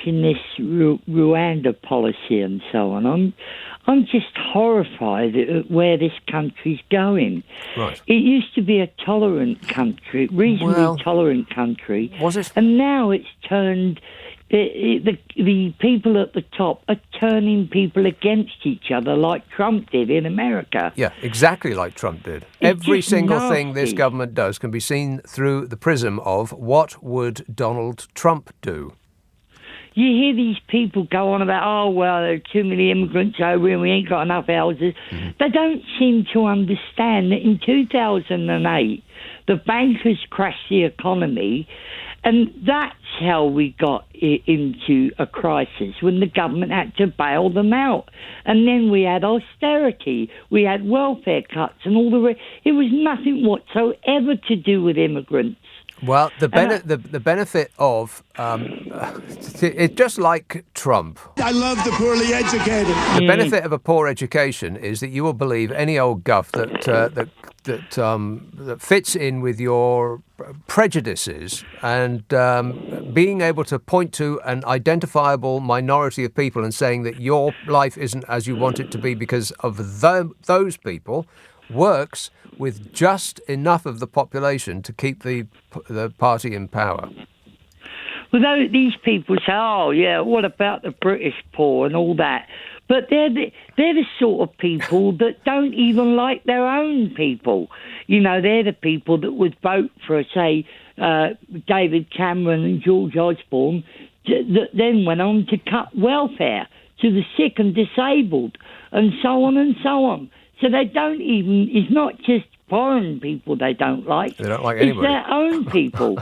watching this Rwanda policy and so on, I'm just horrified at where this country's going. Right. It used to be a tolerant country, reasonably tolerant country. Was it? And now it's turned... The people at the top are turning people against each other like Trump did in America. Yeah, exactly like Trump did. Every single thing this government does can be seen through the prism of what would Donald Trump do. You hear these people go on about, oh, well, there are too many immigrants over here and we ain't got enough houses. Mm-hmm. They don't seem to understand that in 2008, the bankers crashed the economy, and that's how we got into a crisis, when the government had to bail them out. And then we had austerity, we had welfare cuts and all the rest. It was nothing whatsoever to do with immigrants. Well, the benefit of it's just like Trump. I love the poorly educated. The benefit of a poor education is that you will believe any old guff that fits in with your prejudices, and being able to point to an identifiable minority of people and saying that your life isn't as you want it to be because of those people works with just enough of the population to keep the party in power. Well, these people say, oh, yeah, what about the British poor and all that? But they're the sort of people that don't even like their own people. You know, they're the people that would vote for, say, David Cameron and George Osborne, that then went on to cut welfare to the sick and disabled, and so on and so on. So they don't even... It's not just foreign people they don't like. They don't like anybody. It's their own people.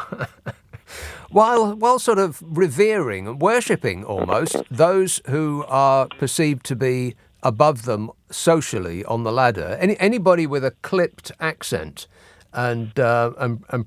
While sort of revering and worshipping almost those who are perceived to be above them socially on the ladder. Anybody with a clipped accent and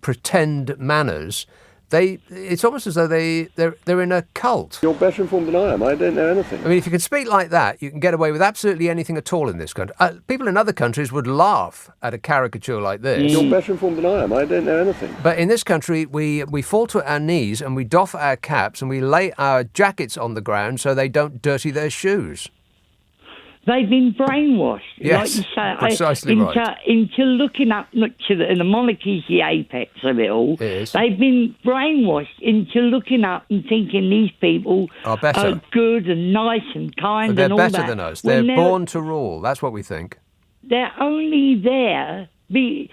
pretend manners, it's almost as though they're in a cult. You're better informed than I am. I don't know anything. I mean, if you can speak like that, you can get away with absolutely anything at all in this country. People in other countries would laugh at a caricature like this. You're better informed than I am. I don't know anything. But in this country, we fall to our knees and we doff our caps and we lay our jackets on the ground so they don't dirty their shoes. They've been brainwashed, yes, like you say, precisely right. into looking up to the monarchy's the apex of it all. Yes. They've been brainwashed into looking up and thinking these people are better, good and nice and kind and all that. They're better than us. They're born to rule. That's what we think. They're only there, they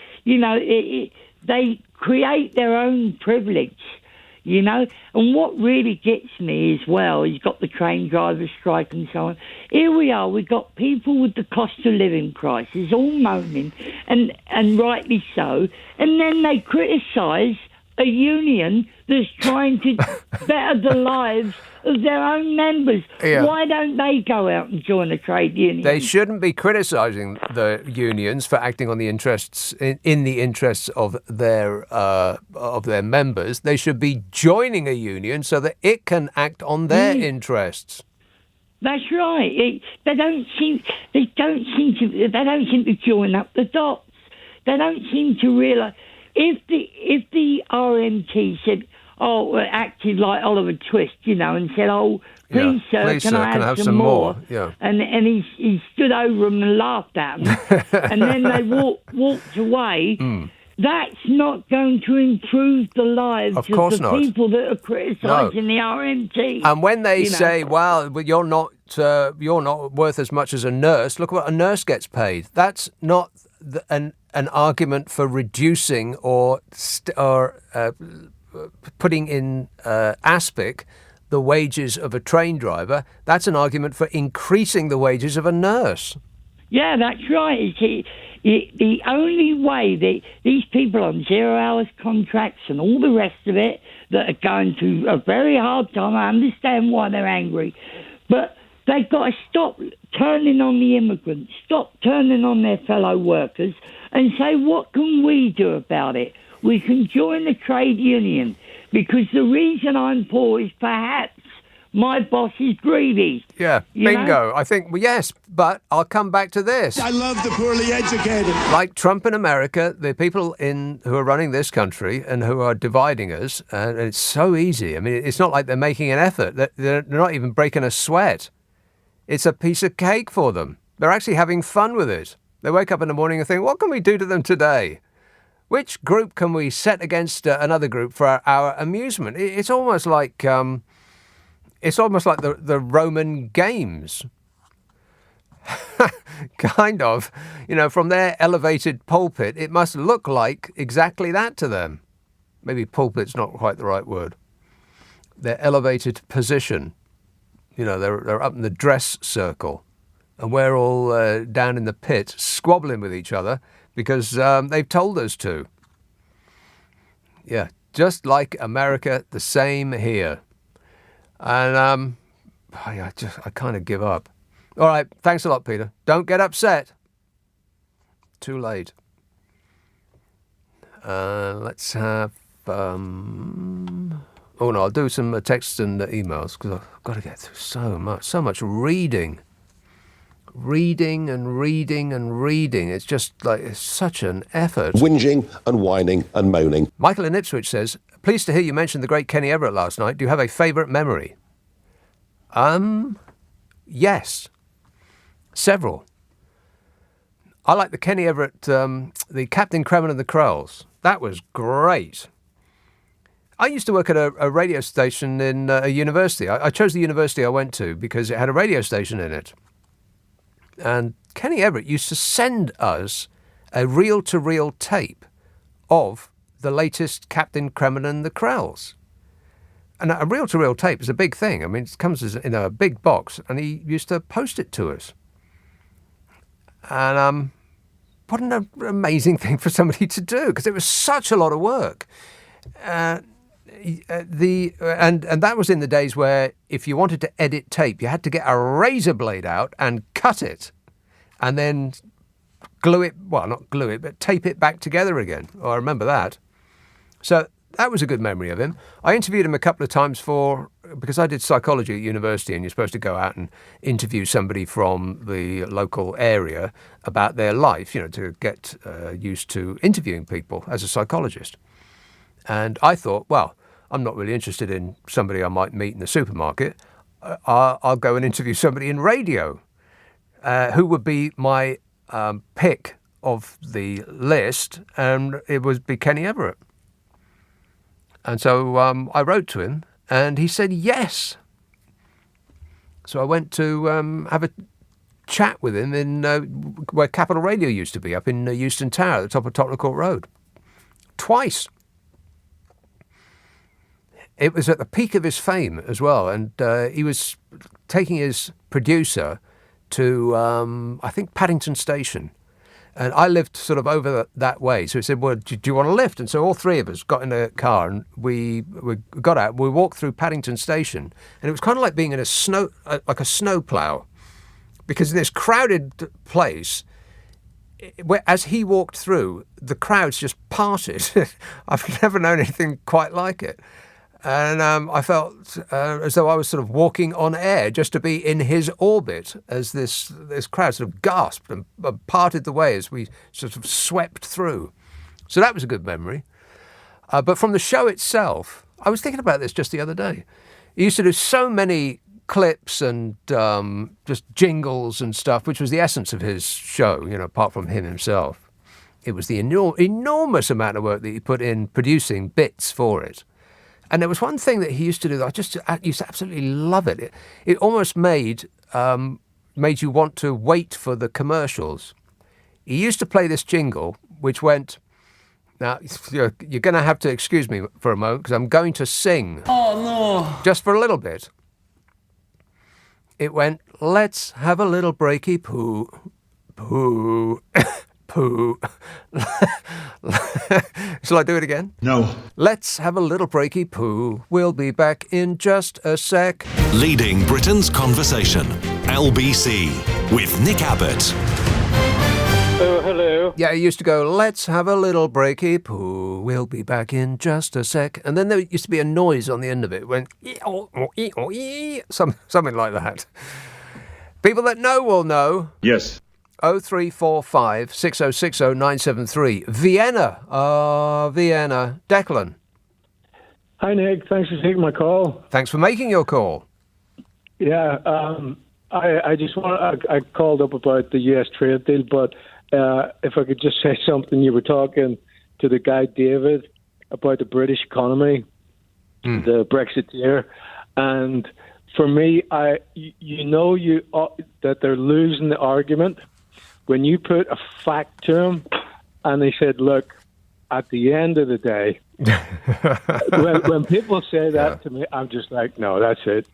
create their own privilege. You know, and what really gets me as well, you've got the train drivers strike and so on. Here we are, we've got people with the cost of living crisis all moaning, and rightly so, and then they criticise a union that's trying to better the lives of their own members. Yeah. Why don't they go out and join a trade union? They shouldn't be criticising the unions for acting on the interests in the interests of their members. They should be joining a union so that it can act on their interests. That's right. They don't seem to join up the dots. They don't seem to realise if the RMT said, acted like Oliver Twist, and said, please, sir, can I have some more? Yeah. And he stood over them and laughed at them, and then they walked away. That's not going to improve the lives of the people that are criticising the RMT. And when they say, well, you're not worth as much as a nurse, look what a nurse gets paid. That's not an argument for reducing or putting in aspic the wages of a train driver. That's an argument for increasing the wages of a nurse. Yeah, that's right. The only way these people on 0 hours contracts and all the rest of it that are going through a very hard time, I understand why they're angry, but they've got to stop turning on the immigrants, stop turning on their fellow workers, and say, what can we do about it? We can join the trade union, because the reason I'm poor is perhaps my boss is greedy. Yeah, You bingo. know? I think, well, yes, but I'll come back to this. I love the poorly educated. Like Trump in America, the people who are running this country and who are dividing us, and it's so easy. I mean, it's not like they're making an effort. They're not even breaking a sweat. It's a piece of cake for them. They're actually having fun with it. They wake up in the morning and think, what can we do to them today? Which group can we set against another group for our amusement? It's almost like the Roman games. Kind of. You know, from their elevated pulpit, it must look like exactly that to them. Maybe pulpit's not quite the right word. Their elevated position. You know, they're up in the dress circle. And we're all down in the pit squabbling with each other because they've told us to. Yeah, just like America, the same here. And I kind of give up. All right, thanks a lot, Peter. Don't get upset. Too late. Let's have... Oh, no, I'll do some texts and emails because I've got to get through so much reading. Reading and reading and reading. It's just like, it's such an effort. Whinging and whining and moaning. Michael in Ipswich says, pleased to hear you mention the great Kenny Everett last night. Do you have a favourite memory? Yes. Several. I like the Kenny Everett, the Captain Kremen and the Krells. That was great. I used to work at a radio station in a university. I chose the university I went to because it had a radio station in it. And Kenny Everett used to send us a reel-to-reel tape of the latest Captain Kremen and the Krells. And a reel-to-reel tape is a big thing. I mean, it comes in a big box, and he used to post it to us. And what an amazing thing for somebody to do, because it was such a lot of work. And that was in the days where if you wanted to edit tape, you had to get a razor blade out and cut it and then tape it back together again. Oh, I remember that. So that was a good memory of him. I interviewed him a couple of times because I did psychology at university, and you're supposed to go out and interview somebody from the local area about their life, you know, to get used to interviewing people as a psychologist. And I thought, well, I'm not really interested in somebody I might meet in the supermarket. I'll go and interview somebody in radio. Who would be my pick of the list? And it would be Kenny Everett. And so I wrote to him, and he said yes. So I went to have a chat with him in where Capital Radio used to be, up in Euston Tower, at the top of Tottenham Court Road. Twice. It was at the peak of his fame as well, and he was taking his producer to, I think, Paddington Station. And I lived sort of over that way. So he said, well, do you want to lift? And so all three of us got in a car and we got out. We walked through Paddington Station. And it was kind of like being in a snowplow. Because in this crowded place, as he walked through, the crowds just parted. I've never known anything quite like it. And I felt as though I was sort of walking on air just to be in his orbit as this crowd sort of gasped and parted the way as we sort of swept through. So that was a good memory. But from the show itself, I was thinking about this just the other day. He used to do so many clips and just jingles and stuff, which was the essence of his show, you know, apart from him himself. It was the enormous amount of work that he put in producing bits for it. And there was one thing that he used to do that I used to absolutely love it. It almost made you want to wait for the commercials. He used to play this jingle, which went, now you're going to have to excuse me for a moment because I'm going to sing. Oh, no. Just for a little bit. It went, let's have a little breaky poo, poo, poo. Shall I do it again? No. Let's have a little breaky poo. We'll be back in just a sec. Leading Britain's conversation. LBC with Nick Abbott. Oh, hello. Yeah, it used to go, let's have a little breaky poo. We'll be back in just a sec. And then there used to be a noise on the end of it. It went, something like that. People that know will know. Yes. 0345 6060 973. Vienna. Vienna. Declan. Hi, Nick. Thanks for taking my call. Thanks for making your call. Yeah, I just I called up about the U.S. trade deal, but if I could just say something, you were talking to the guy David about the British economy, the Brexiteer, and for me, that they're losing the argument when you put a fact to them, and they said, "Look, at the end of the day." when people say that to me, I'm just like, no, that's it.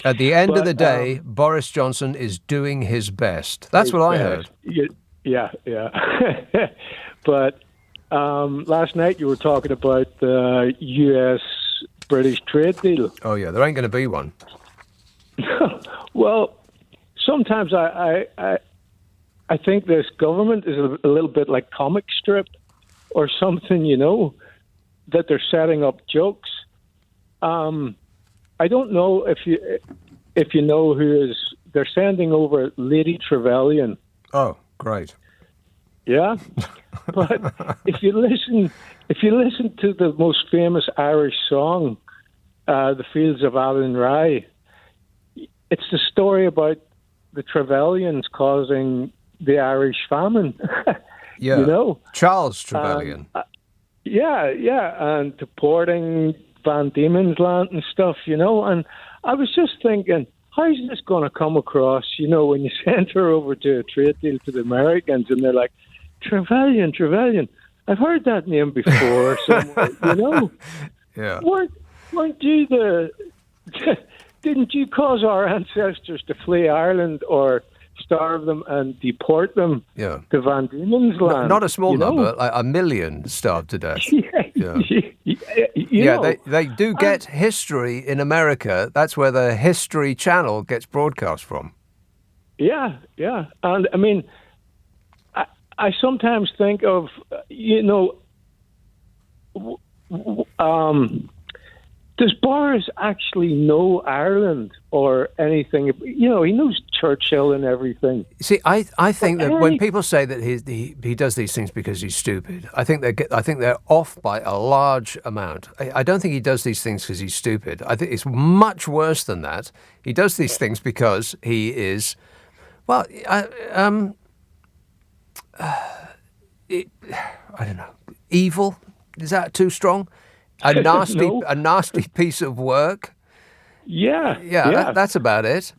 At the end of the day, Boris Johnson is doing his best. That's what I heard. Yeah. But last night you were talking about the U.S.-British trade deal. Oh, yeah, there ain't going to be one. Well, sometimes I think this government is a little bit like comic strip or something, that they're setting up jokes. I don't know if you know who is. They're sending over Lady Trevelyan. Oh, great. Yeah, but if you listen to the most famous Irish song, "The Fields of Athen Rye," it's the story about the Trevelyans causing the Irish famine. Yeah, Charles Trevelyan. And deporting Van Diemen's Land and stuff, And I was just thinking, how is this going to come across, when you send her over to a trade deal to the Americans and they're like, Trevelyan. I've heard that name before somewhere, Yeah. Weren't you didn't you cause our ancestors to flee Ireland or starve them and deport them to Van Diemen's Land? Not a small number, like 1 million starved to death. They do get history in America. That's where the History Channel gets broadcast from. Yeah. And I mean, I sometimes think of, does Boris actually know Ireland or anything? He knows Churchill and everything. See, I think that when people say that he does these things because he's stupid, I think they're off by a large amount. I don't think he does these things because he's stupid. I think it's much worse than that. He does these things because he is, well, I don't know, evil. Is that too strong? A nasty piece of work. Yeah. That's about it.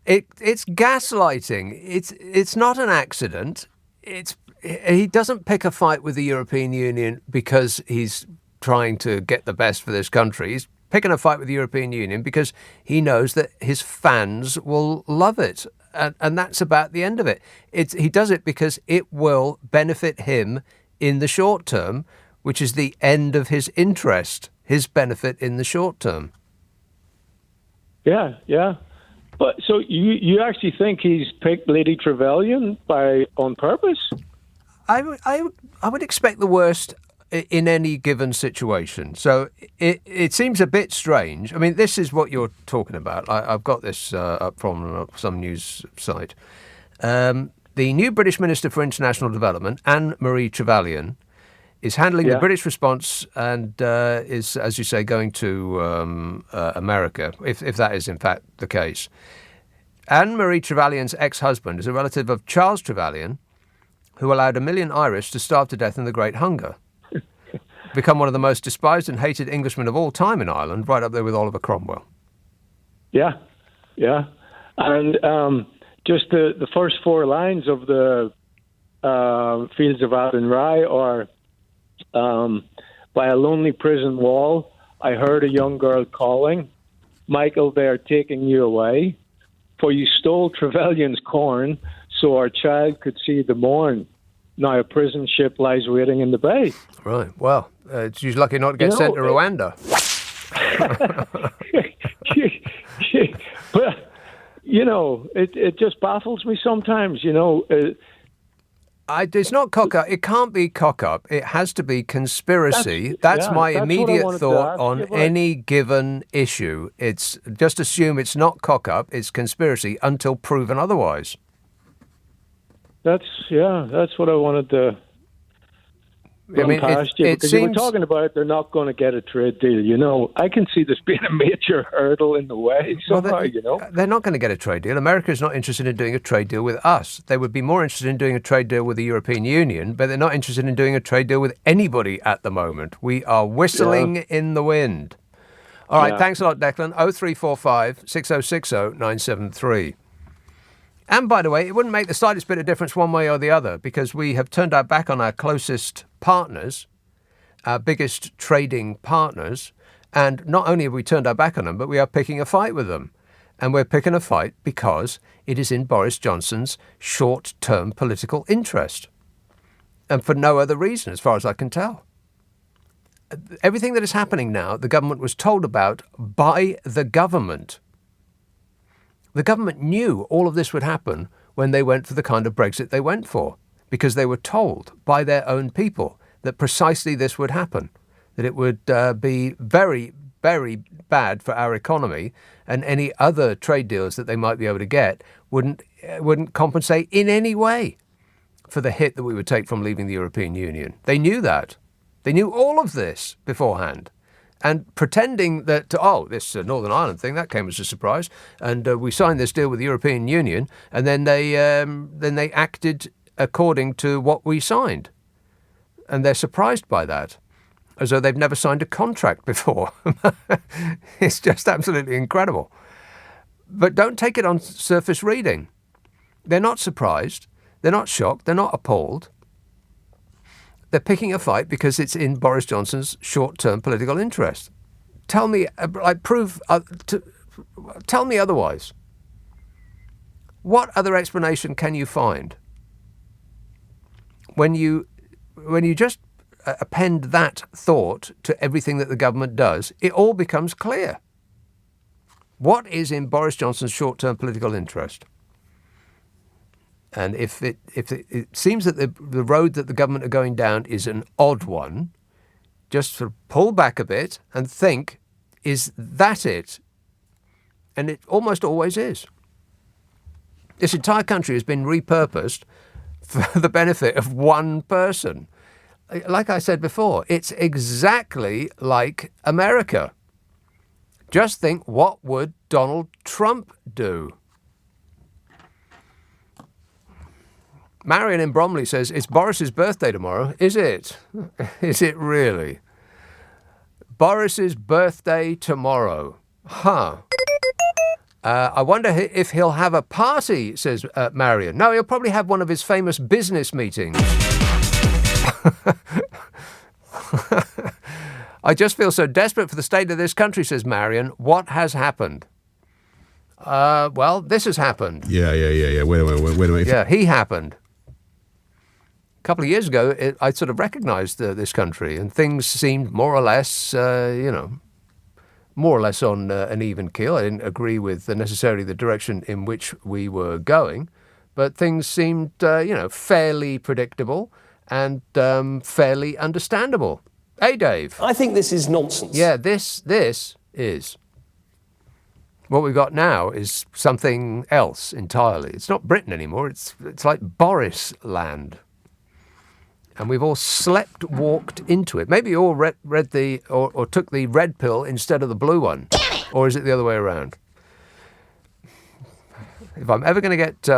It's gaslighting. It's not an accident. He doesn't pick a fight with the European Union because he's trying to get the best for this country. He's picking a fight with the European Union because he knows that his fans will love it, and that's about the end of it. He does it because it will benefit him in the short term, which is the end of his interest, his benefit in the short term. Yeah. But so you actually think he's picked Lady Trevelyan on purpose? I would expect the worst in any given situation. So it seems a bit strange. I mean, this is what you're talking about. I've got this up from some news site. The new British Minister for International Development, Anne-Marie Trevelyan, is handling the British response and is, as you say, going to America, if that is in fact the case. Anne-Marie Trevelyan's ex-husband is a relative of Charles Trevelyan, who allowed 1 million Irish to starve to death in the Great Hunger. Become one of the most despised and hated Englishmen of all time in Ireland, right up there with Oliver Cromwell. Yeah. And just the first 4 lines of the Fields of Athen Rye are, by a lonely prison wall, I heard a young girl calling, Michael, they are taking you away, for you stole Trevelyan's corn, so our child could see the morn. Now a prison ship lies waiting in the bay. Right. Well, she's lucky not to get sent to Rwanda. But, it just baffles me sometimes, It's not cock up. It can't be cock up. It has to be conspiracy. That's my immediate thought on any given issue. It's just assume it's not cock up. It's conspiracy until proven otherwise. That's what I wanted to. I mean, because you were talking about they're not going to get a trade deal. You know, I can see this being a major hurdle in the way somehow. They're not going to get a trade deal. America is not interested in doing a trade deal with us. They would be more interested in doing a trade deal with the European Union, but they're not interested in doing a trade deal with anybody at the moment. We are whistling in the wind. All right, thanks a lot, Declan. 0345 6060 973. And by the way, it wouldn't make the slightest bit of difference one way or the other, because we have turned our back on our closest partners, our biggest trading partners, and not only have we turned our back on them, but we are picking a fight with them. And we're picking a fight because it is in Boris Johnson's short-term political interest. And for no other reason, as far as I can tell. Everything that is happening now, the government was told about by the government. The government knew all of this would happen when they went for the kind of Brexit they went for, because they were told by their own people that precisely this would happen, that it would be very, very bad for our economy, and any other trade deals that they might be able to get wouldn't compensate in any way for the hit that we would take from leaving the European Union. They knew that. They knew all of this beforehand. And pretending that, this Northern Ireland thing, that came as a surprise, and we signed this deal with the European Union, and then they acted according to what we signed. And they're surprised by that, as though they've never signed a contract before. It's just absolutely incredible. But don't take it on surface reading. They're not surprised. They're not shocked. They're not appalled. They're picking a fight because it's in Boris Johnson's short-term political interest. Tell me, tell me otherwise. What other explanation can you find when you just append that thought to everything that the government does? It all becomes clear. What is in Boris Johnson's short-term political interest? And if it seems that the road that the government are going down is an odd one, just sort of pull back a bit and think, is that it? And it almost always is. This entire country has been repurposed for the benefit of one person. Like I said before, it's exactly like America. Just think, what would Donald Trump do? Marion in Bromley says, it's Boris's birthday tomorrow. Is it? Is it really? Boris's birthday tomorrow. Huh. I wonder if he'll have a party, says Marion. No, he'll probably have one of his famous business meetings. I just feel so desperate for the state of this country, says Marion. What has happened? Well, this has happened. Yeah. Wait a minute. Yeah, he happened. A couple of years ago, I sort of recognised this country, and things seemed more or less, more or less on an even keel. I didn't agree with necessarily the direction in which we were going, but things seemed, fairly predictable and fairly understandable. Hey, Dave. I think this is nonsense. Yeah, this is. What we've got now is something else entirely. It's not Britain anymore. It's like Boris land. And we've all walked into it. Maybe you all read or took the red pill instead of the blue one. Or is it the other way around? If I'm ever going to get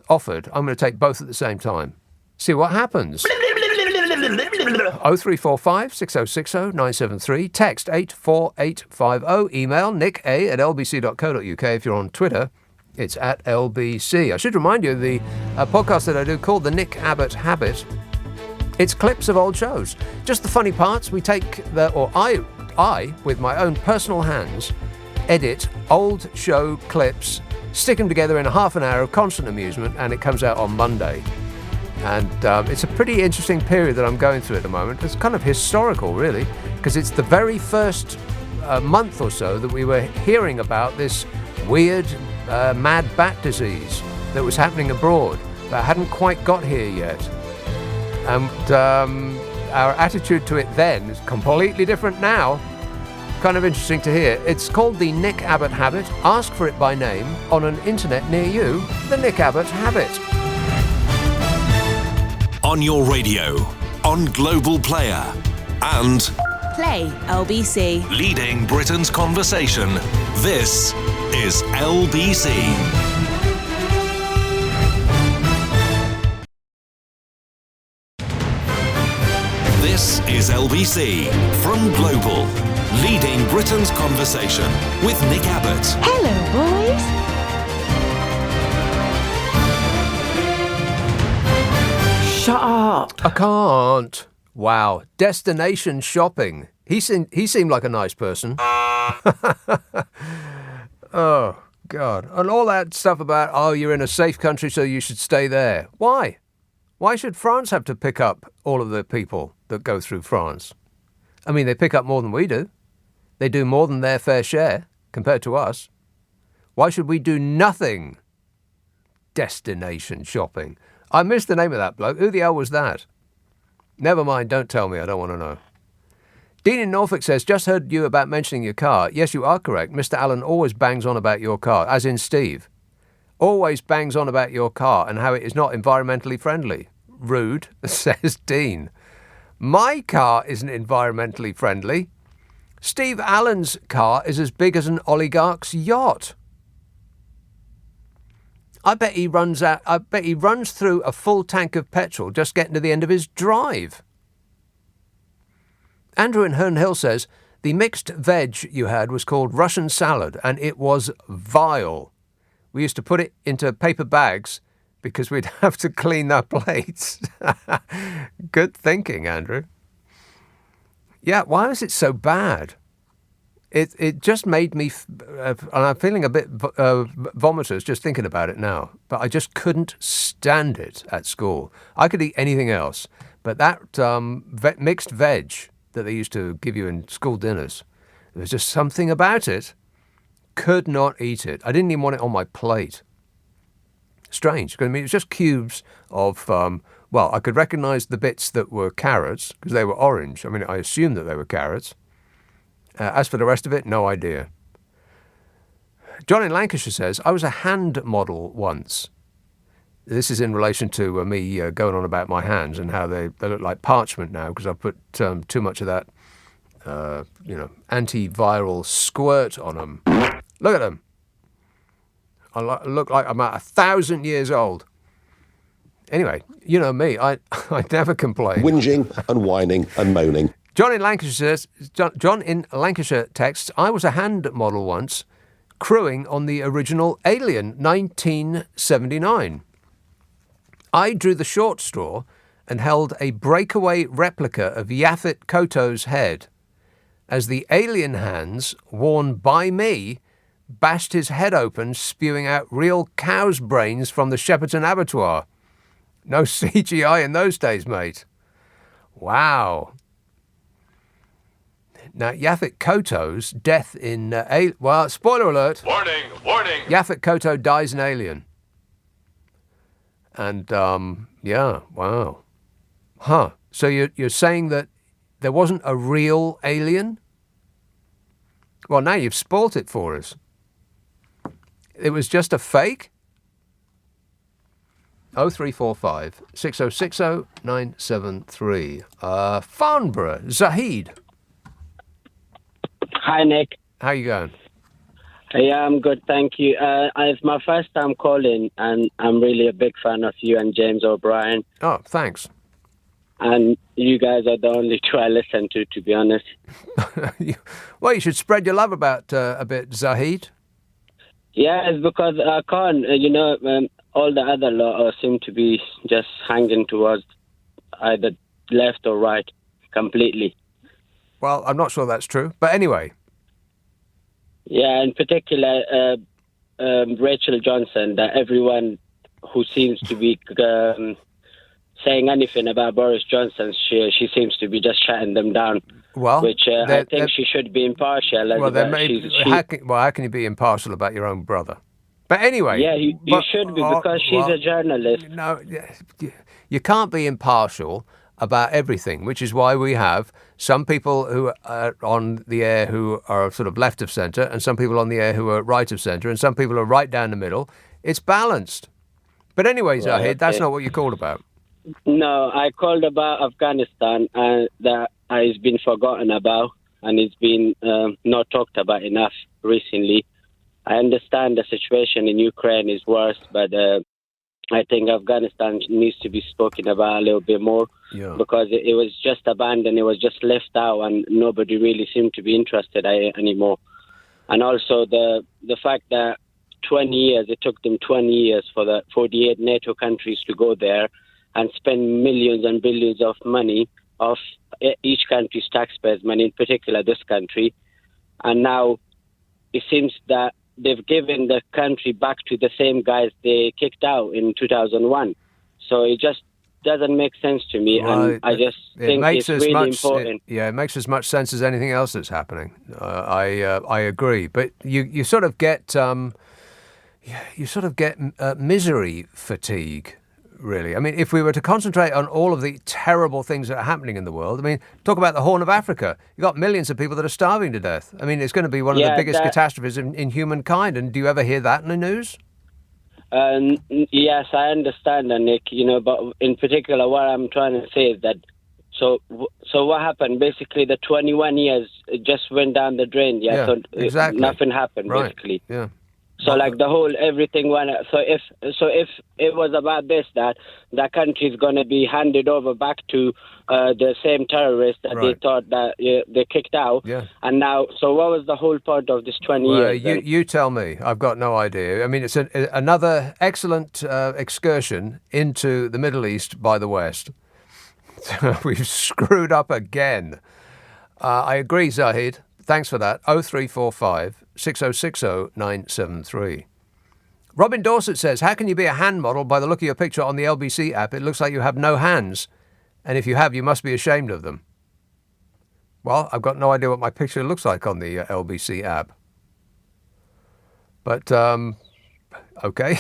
offered, I'm going to take both at the same time. See what happens. 0345 6060 973. Text 84850. Email nick@lbc.co.uk. If you're on Twitter, it's @LBC. I should remind you of the podcast that I do called The Nick Abbot Habit. It's clips of old shows. Just the funny parts. We take I, with my own personal hands, edit old show clips, stick them together in a half an hour of constant amusement, and it comes out on Monday. And it's a pretty interesting period that I'm going through at the moment. It's kind of historical, really, because it's the very first month or so that we were hearing about this weird mad bat disease that was happening abroad. that hadn't quite got here yet. And our attitude to it then is completely different now. Kind of interesting to hear. It's called the Nick Abbot habit. Ask for it by name on an internet near you. The Nick Abbot habit. On your radio, on Global Player, and Play LBC. leading Britain's conversation. This is LBC. This is LBC from Global, leading Britain's conversation with Nick Abbot. Hello, boys. Shut up. I can't. Wow. Destination shopping. He seemed like a nice person. Oh, God. And all that stuff about, oh, you're in a safe country, so you should stay there. Why? Why should France have to pick up all of the people that go through France? I mean, they pick up more than we do. They do more than their fair share compared to us. Why should we do nothing? Destination shopping. I missed the name of that bloke. Who the hell was that? Never mind, don't tell me, I don't want to know. Dean in Norfolk says, just heard you about mentioning your car. Yes, you are correct. Mr. Allen always bangs on about your car, as in Steve. Always bangs on about your car and how it is not environmentally friendly. Rude, says Dean. My car isn't environmentally friendly. Steve Allen's car is as big as an oligarch's yacht. I bet he runs through a full tank of petrol just getting to the end of his drive. Andrew in Herne Hill says, the mixed veg you had was called Russian salad and it was vile. We used to put it into paper bags because we'd have to clean our plates. Good thinking, Andrew. Yeah, why was it so bad? It just made me, and I'm feeling a bit vomitous just thinking about it now, but I just couldn't stand it at school. I could eat anything else, but that mixed veg that they used to give you in school dinners, there was just something about it. Could not eat it. I didn't even want it on my plate. Strange. I mean, it was just cubes of, I could recognise the bits that were carrots because they were orange. I mean, I assumed that they were carrots. As for the rest of it, no idea. John in Lancashire says, I was a hand model once. This is in relation to me going on about my hands and how they look like parchment now because I've put too much of that, antiviral squirt on them. Look at them. I look like I'm about 1,000 years old. Anyway, you know me, I never complain. Whinging and whining and moaning. John in Lancashire says, John in Lancashire texts, I was a hand model once, crewing on the original Alien, 1979. I drew the short straw and held a breakaway replica of Yaphet Kotto's head as the alien hands, worn by me, bashed his head open, spewing out real cow's brains from the Shepperton abattoir. No CGI in those days, mate. Wow. Now, Yaphet Kotto's death in... spoiler alert. Warning, warning. Yaphet Kotto dies in Alien. And, wow. Huh. So you're saying that there wasn't a real alien? Well, now you've spoilt it for us. It was just a fake? 0345 6060 973. Farnborough, Zahid. Hi, Nick. How you going? Yeah, I'm good, thank you. It's my first time calling, and I'm really a big fan of you and James O'Brien. Oh, thanks. And you guys are the only two I listen to be honest. Well, you should spread your love about a bit, Zahid. Yeah, it's because I can't, all the other law seem to be just hanging towards either left or right completely. Well, I'm not sure that's true, but anyway. Yeah, in particular, Rachel Johnson, that everyone who seems to be saying anything about Boris Johnson, she seems to be just shutting them down. Well, which I think she should be impartial. How can you be impartial about your own brother? But anyway... Yeah, you should be, because she's a journalist. No, you can't be impartial about everything, which is why we have some people who are on the air who are sort of left of centre, and some people on the air who are right of centre, and some people are right down the middle. It's balanced. But anyway, Zahid, that's not what you called about. No, I called about Afghanistan, and that has been forgotten about, and it's been not talked about enough recently. I understand the situation in Ukraine is worse, but I think Afghanistan needs to be spoken about a little bit more, because it was just abandoned, it was just left out, and nobody really seemed to be interested anymore. And also the fact that it took them 20 years for the 48 NATO countries to go there and spend millions and billions of money of each country's taxpayers' money, in particular this country. And now it seems that they've given the country back to the same guys they kicked out in 2001. So it just doesn't make sense to me, and I just think it's really important. It makes as much sense as anything else that's happening. I agree, but you sort of get misery fatigue. Really, I mean, if we were to concentrate on all of the terrible things that are happening in the world, I mean, talk about the Horn of Africa. You've got millions of people that are starving to death. I mean, it's going to be one of the biggest catastrophes in humankind. And do you ever hear that in the news? Yes, I understand that, Nick. But in particular, what I'm trying to say is that. So what happened? Basically, the 21 years just went down the drain. Yeah, so exactly. Nothing happened. Right. Basically. Yeah. So like the whole everything went. So if it was about this, that the country is going to be handed over back to the same terrorists that they thought that they kicked out, and now, so what was the whole point of this 20 years? You tell me. I've got no idea. I mean, it's another excellent excursion into the Middle East by the West. We've screwed up again. I agree, Zahid. Thanks for that. 0345 6060 973. Robin Dorset says, how can you be a hand model by the look of your picture on the LBC app? It looks like you have no hands. And if you have, you must be ashamed of them. Well, I've got no idea what my picture looks like on the LBC app. But, okay.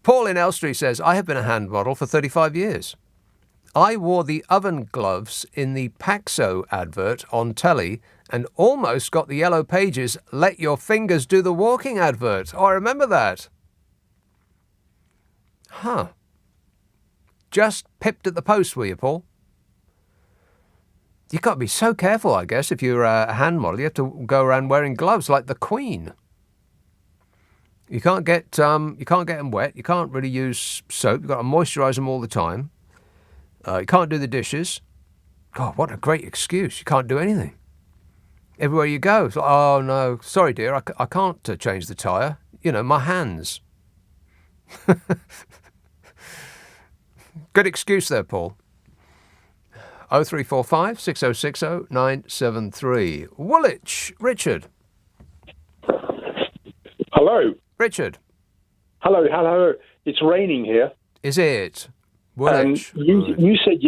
Paul in Elstree says, I have been a hand model for 35 years. I wore the oven gloves in the Paxo advert on telly and almost got the Yellow Pages let your fingers do the walking advert. Oh, I remember that. Huh. Just pipped at the post, were you, Paul? You've got to be so careful, I guess, if you're a hand model. You have to go around wearing gloves like the Queen. You can't get them wet. You can't really use soap. You've got to moisturise them all the time. You can't do the dishes. God, what a great excuse. You can't do anything. Everywhere you go, it's like, oh, no, sorry, dear, I can't change the tyre. My hands. Good excuse there, Paul. 0345 6060 973. Woolwich, Richard. Hello. Richard. Hello. It's raining here. Is it? Woolwich. You said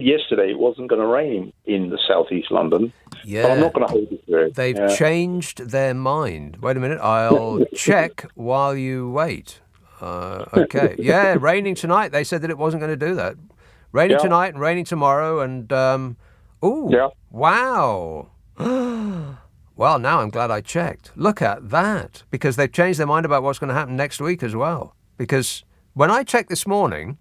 yesterday it wasn't going to rain in the southeast London. Yeah. But I'm not going to hold you to it. They've changed their mind. Wait a minute. I'll check while you wait. Okay. Yeah, raining tonight. They said that it wasn't going to do that. Raining tonight and raining tomorrow and, wow. Well, now I'm glad I checked. Look at that. Because they've changed their mind about what's going to happen next week as well. Because when I checked this morning,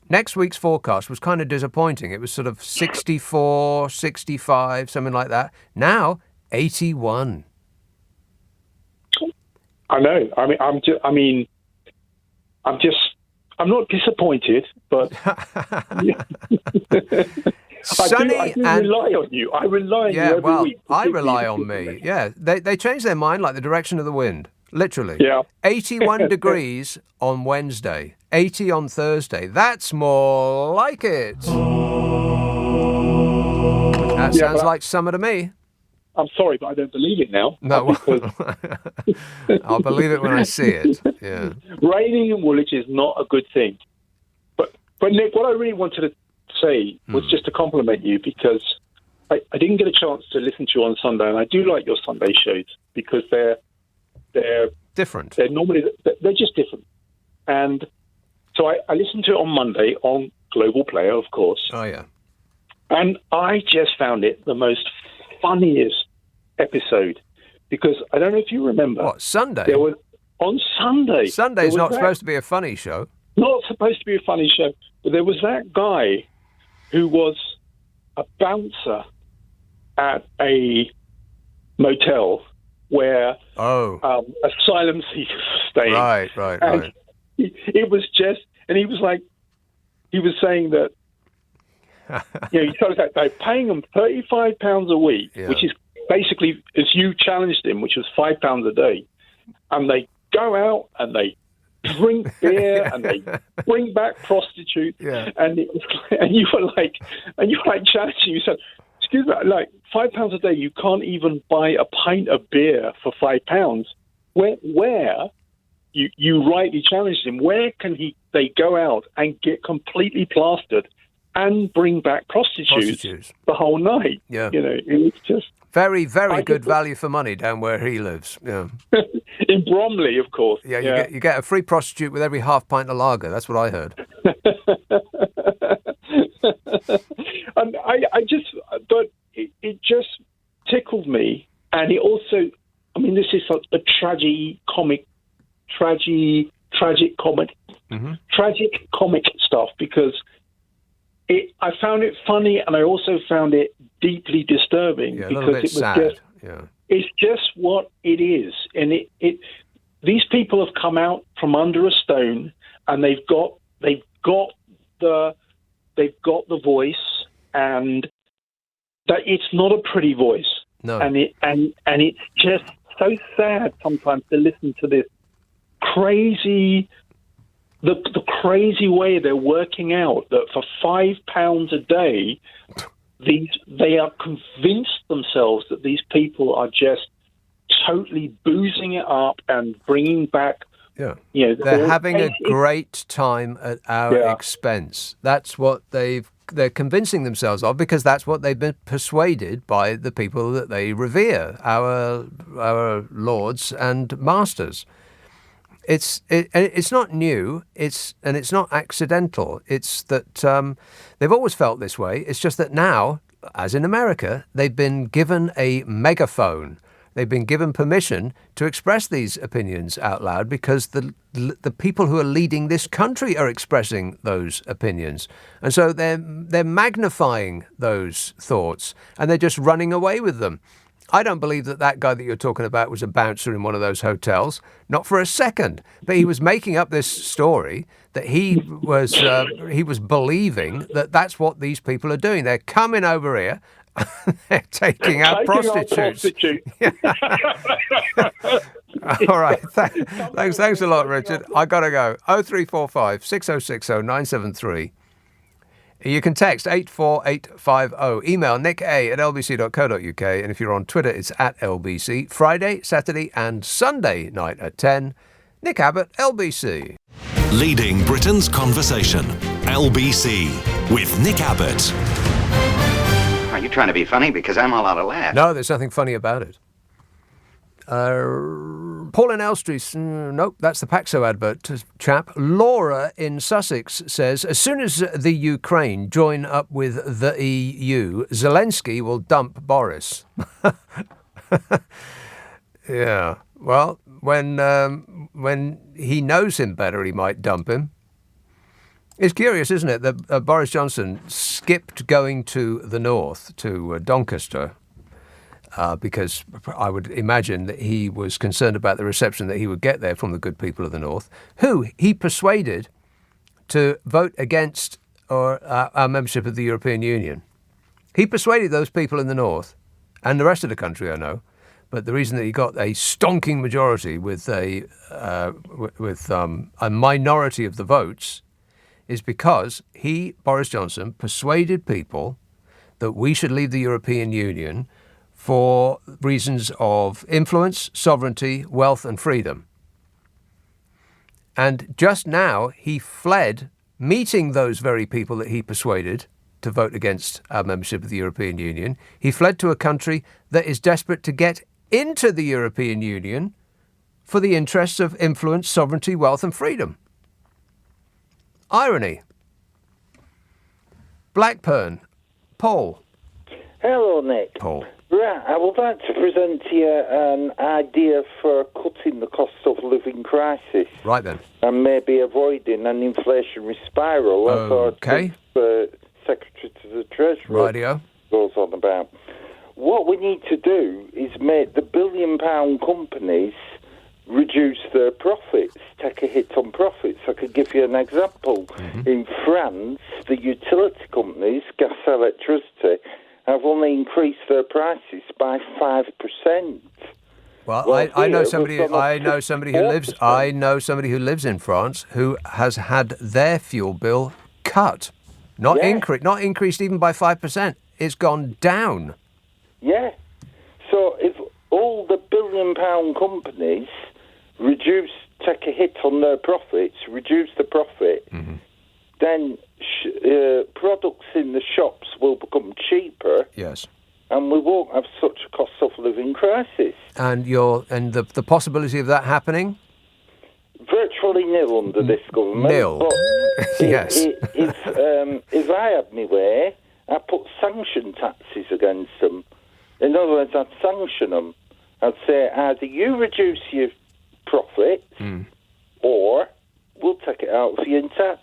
next week's forecast was kind of disappointing. It was sort of 64, 65, something like that. Now, 81. I know. I'm not disappointed, but Sunny I do rely on you. I rely on you every week. I rely on me. Yeah, they changed their mind like the direction of the wind, literally. Yeah. 81 degrees on Wednesday, 80 on Thursday. That's more like it. That sounds like summer to me. I'm sorry, but I don't believe it now. No, I'll believe it when I see it. Yeah. Raining in Woolwich is not a good thing. But Nick, what I really wanted to say was just to compliment you, because I didn't get a chance to listen to you on Sunday, and I do like your Sunday shows because they're Different. They're just different. And so I listened to it on Monday on Global Player, of course. Oh, yeah. And I just found it the most funniest episode because I don't know if you remember. What, Sunday? There was, on Sunday. Sunday's not supposed to be a funny show. Not supposed to be a funny show. But there was that guy who was a bouncer at a motel where asylum seekers staying. Right. And it was just, and he was saying that, he told us that they're paying them £35 a week, which is basically, as you challenged him, which was £5 a day, and they go out and they drink beer and they bring back prostitutes, and it was, and you were like challenging. You said, "Excuse me, like £5 a day, you can't even buy a pint of beer for £5. Where you rightly challenged him. Where can they go out and get completely plastered and bring back prostitutes the whole night?" Yeah, it was just very, very good value for money down where he lives. Yeah, in Bromley, of course. Yeah, you get a free prostitute with every half pint of lager. That's what I heard. And but it just tickled me, and it also, I mean, this is such a tragic comic stuff because I found it funny, and I also found it deeply disturbing because a little bit it was sad. It's just what it is, and these people have come out from under a stone, and they've got the voice, and that it's not a pretty voice. No. And it's just so sad sometimes to listen to this crazy, the crazy way they're working out that for £5 a day, they are convinced themselves that these people are just totally boozing it up and bringing back. Yeah, they're having a great time at our expense. That's what they're convincing themselves of, because that's what they've been persuaded by the people that they revere, our lords and masters. It's not new. It's not accidental. It's that they've always felt this way. It's just that now, as in America, they've been given a megaphone. They've been given permission to express these opinions out loud because the people who are leading this country are expressing those opinions. And so they're magnifying those thoughts and they're just running away with them. I don't believe that guy that you're talking about was a bouncer in one of those hotels, not for a second. But he was making up this story that he was believing that that's what these people are doing. They're coming over here. They're taking out prostitutes. All right. Thanks a lot, Richard. I got to go. 0345 6060 973. You can text 84850. Email nick@lbc.co.uk. And if you're on Twitter, it's @LBC. Friday, Saturday and Sunday night at 10. Nick Abbott, LBC. Leading Britain's conversation. LBC with Nick Abbott. Are you trying to be funny? Because I'm all out of laughs. No, there's nothing funny about it. Paul in Elstree, nope, that's the Paxo advert chap. Laura in Sussex says, as soon as the Ukraine join up with the EU, Zelensky will dump Boris. Yeah, well, when he knows him better, he might dump him. It's curious, isn't it, that Boris Johnson skipped going to the north, to Doncaster, because I would imagine that he was concerned about the reception that he would get there from the good people of the north, who he persuaded to vote against our membership of the European Union. He persuaded those people in the north, and the rest of the country, I know, but the reason that he got a stonking majority with a minority of the votes is because he, Boris Johnson, persuaded people that we should leave the European Union for reasons of influence, sovereignty, wealth and freedom. And just now he fled, meeting those very people that he persuaded to vote against our membership of the European Union. He fled to a country that is desperate to get into the European Union for the interests of influence, sovereignty, wealth and freedom. Irony. Blackburn. Paul. Hello, Nick. Paul. Right, I would like to present to you an idea for cutting the cost of living crisis. Right then. And maybe avoiding an inflationary spiral. Okay. The Secretary to the Treasury Radio. goes on about. What we need to do is make the billion-pound companies reduce their profits, take a hit on profits. I could give you an example. Mm-hmm. In France, the utility companies, gas, electricity, have only increased their prices by 5%. Well, I know somebody who lives in France who has had their fuel bill cut, not increased even by 5%. It's gone down. Yeah. So if all the billion-pound companies take a hit on their profits, reduce the profit, then products in the shops will become cheaper. Yes. And we won't have such a cost of living crisis. And the possibility of that happening? Virtually nil under this government. Nil. But yes. If I had my way, I'd put sanction taxes against them. In other words, I'd sanction them. I'd say either you reduce your profits or we'll take it out of you in tax.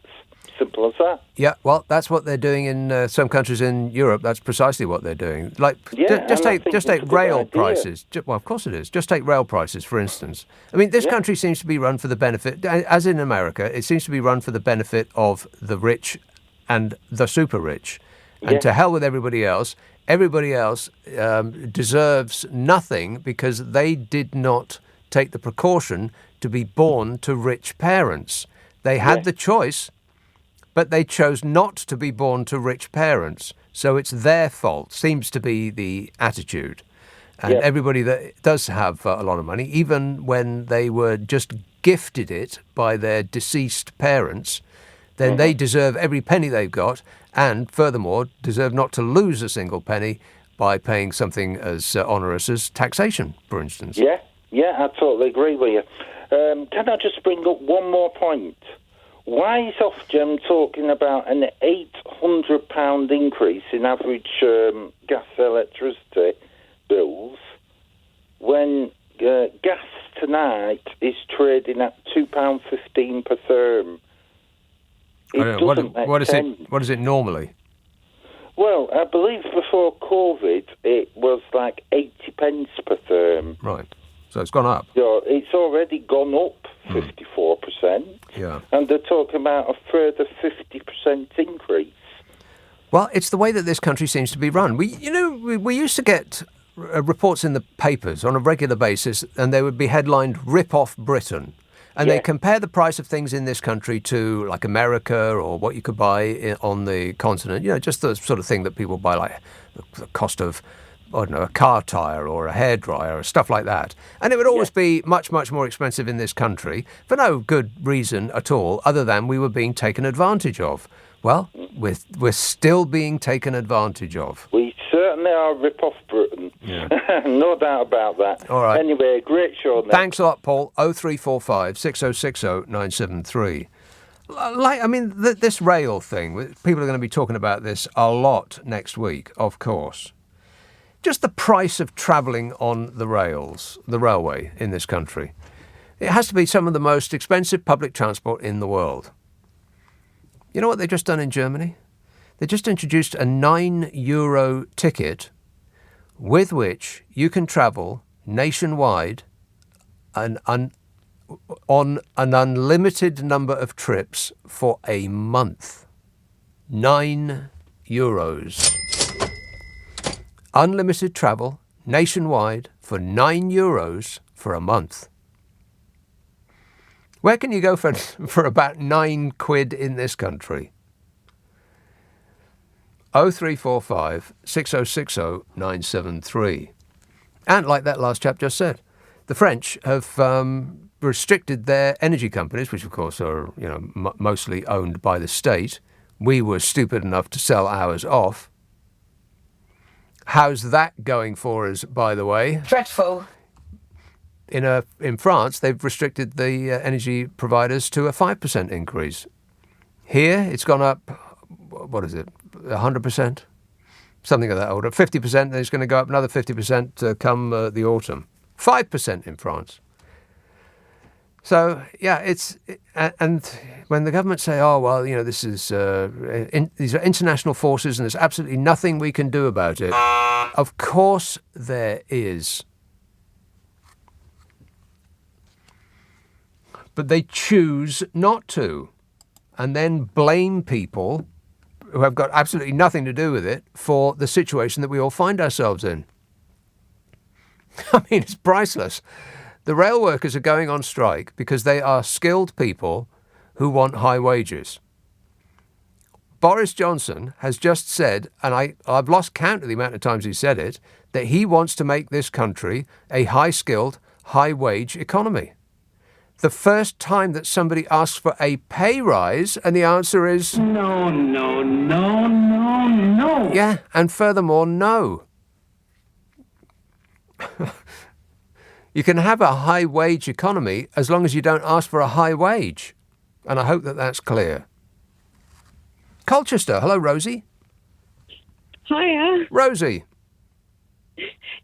Simple as that. Yeah, well, that's what they're doing in some countries in Europe. That's precisely what they're doing. Like, just take rail prices. Well, of course it is. Just take rail prices, for instance. I mean, this country seems to be run for the benefit, as in America, it seems to be run for the benefit of the rich and the super rich. And to hell with everybody else. Everybody else deserves nothing because they did not take the precaution to be born to rich parents. They had the choice, but they chose not to be born to rich parents. So it's their fault, seems to be the attitude. And everybody that does have a lot of money, even when they were just gifted it by their deceased parents, then they deserve every penny they've got, and furthermore, deserve not to lose a single penny by paying something as onerous as taxation, for instance. Yeah, I totally agree with you. Can I just bring up one more point? Why is Ofgem talking about an £800 increase in average gas electricity bills when gas tonight is trading at £2.15 per therm? What is it normally? Well, I believe before COVID it was like 80 pence per therm. Right. So it's gone up. So it's already gone up 54%. Yeah. And they're talking about a further 50% increase. Well, it's the way that this country seems to be run. We used to get reports in the papers on a regular basis, and they would be headlined "Rip Off Britain." And they compare the price of things in this country to, like, America or what you could buy on the continent. You know, just the sort of thing that people buy, like the cost of, I don't know, a car tyre or a hairdryer or stuff like that. And it would always be much, much more expensive in this country for no good reason at all, other than we were being taken advantage of. Well, we're still being taken advantage of. We certainly are rip-off Britain. Yeah. No doubt about that. All right. Anyway, great show, Nick. Thanks a lot, Paul. 0345 6060 973. This rail thing, people are going to be talking about this a lot next week, of course. Just the price of travelling on the railway in this country. It has to be some of the most expensive public transport in the world. You know what they've just done in Germany? They just introduced a €9 ticket with which you can travel nationwide on an unlimited number of trips for a month. €9. Unlimited travel nationwide for €9 for a month. Where can you go for about £9 in this country? 0345 6060 973. And like that last chap just said, the French have restricted their energy companies, which of course are mostly owned by the state. We were stupid enough to sell ours off. How's that going for us, by the way? Dreadful. In France, they've restricted the energy providers to a 5% increase. Here, it's gone up, what is it, 100%? Something of that order. 50%, then it's going to go up another 50% come the autumn. 5% in France. So, yeah, and when the government say, oh, well, this is, these are international forces and there's absolutely nothing we can do about it. Of course there is. But they choose not to, and then blame people who have got absolutely nothing to do with it for the situation that we all find ourselves in. I mean, it's priceless. The rail workers are going on strike because they are skilled people who want high wages. Boris Johnson has just said, and I've lost count of the amount of times he said it, that he wants to make this country a high-skilled, high-wage economy. The first time that somebody asks for a pay rise, and the answer is... No, no, no, no, no. Yeah, and furthermore, no. You can have a high-wage economy as long as you don't ask for a high wage. And I hope that that's clear. Colchester. Hello, Rosie. Hiya. Rosie.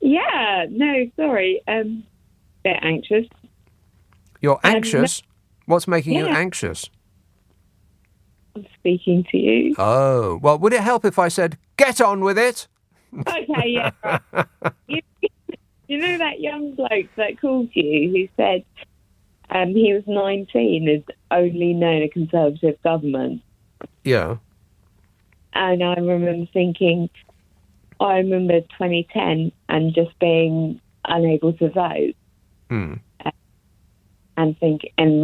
Yeah, no, sorry. Bit anxious. You're anxious? What's making you yeah. anxious? I'm speaking to you. Oh, well, would it help if I said, get on with it? Okay, yeah. Right. You know that young bloke that called you who said he was 19 and only known a Conservative government? Yeah. And I remember 2010 and just being unable to vote. And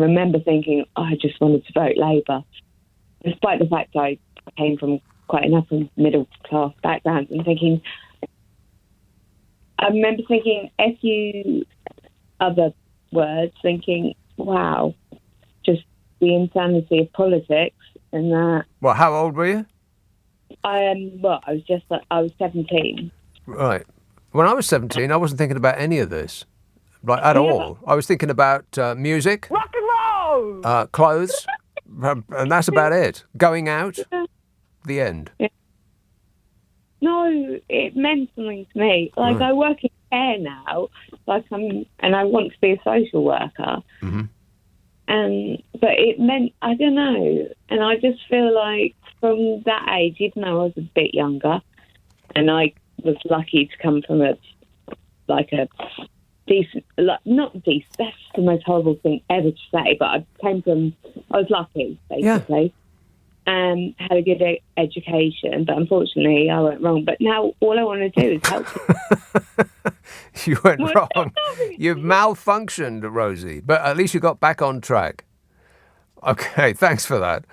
remember thinking, oh, I just wanted to vote Labour, despite the fact I came from quite enough middle class background, and thinking, I remember thinking a few other words, thinking, wow, just the insanity of politics and that. Well, how old were you? I was 17. Right. When I was 17, I wasn't thinking about any of this. Like, at all. I was thinking about music, rock and roll, clothes, and that's about it. Going out, the end. Yeah. No, it meant something to me. Like, I work in care now, and I want to be a social worker. Mm-hmm. But it meant, I don't know, and I just feel like from that age, even though I was a bit younger, and I was lucky to come from a decent, not decent, that's the most horrible thing ever to say, but I was lucky, basically. Yeah. Had a good education, but unfortunately I went wrong. But now all I want to do is help you. You went wrong. You've malfunctioned, Rosie, but at least you got back on track. Okay, thanks for that.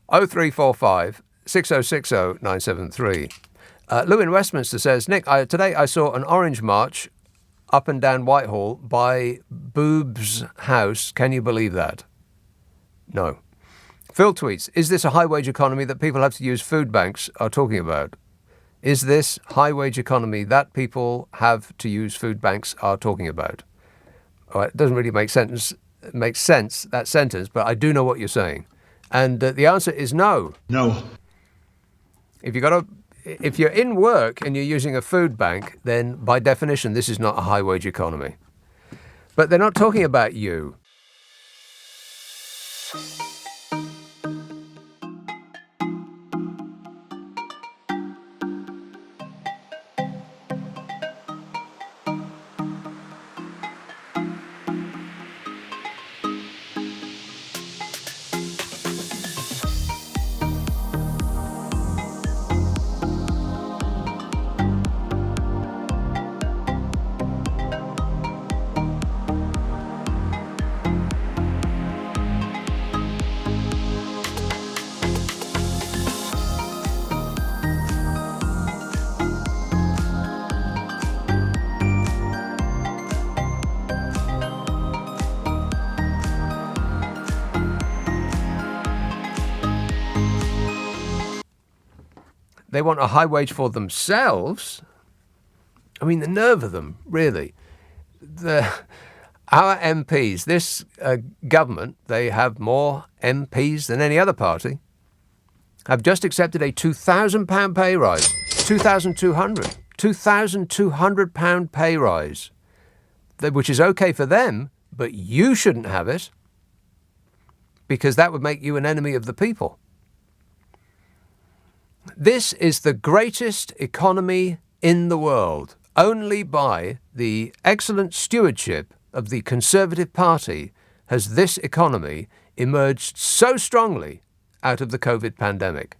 0345 6060 973. Lou in Westminster says, Nick, today I saw an orange march up and down Whitehall by Boob's house. Can you believe that? No. Phil tweets, is this a high-wage economy that people have to use food banks are talking about? Is this high-wage economy that people have to use food banks are talking about? All right, it doesn't really make sense, that sentence, but I do know what you're saying. And the answer is no. No. If you're in work and you're using a food bank, then by definition, this is not a high-wage economy. But they're not talking about you. They want a high wage for themselves. I mean, the nerve of them, really. Our MPs, this government, they have more MPs than any other party, have just accepted a £2,000 pay rise. £2,200 pay rise, which is okay for them, but you shouldn't have it because that would make you an enemy of the people. This is the greatest economy in the world. Only by the excellent stewardship of the Conservative Party has this economy emerged so strongly out of the COVID pandemic.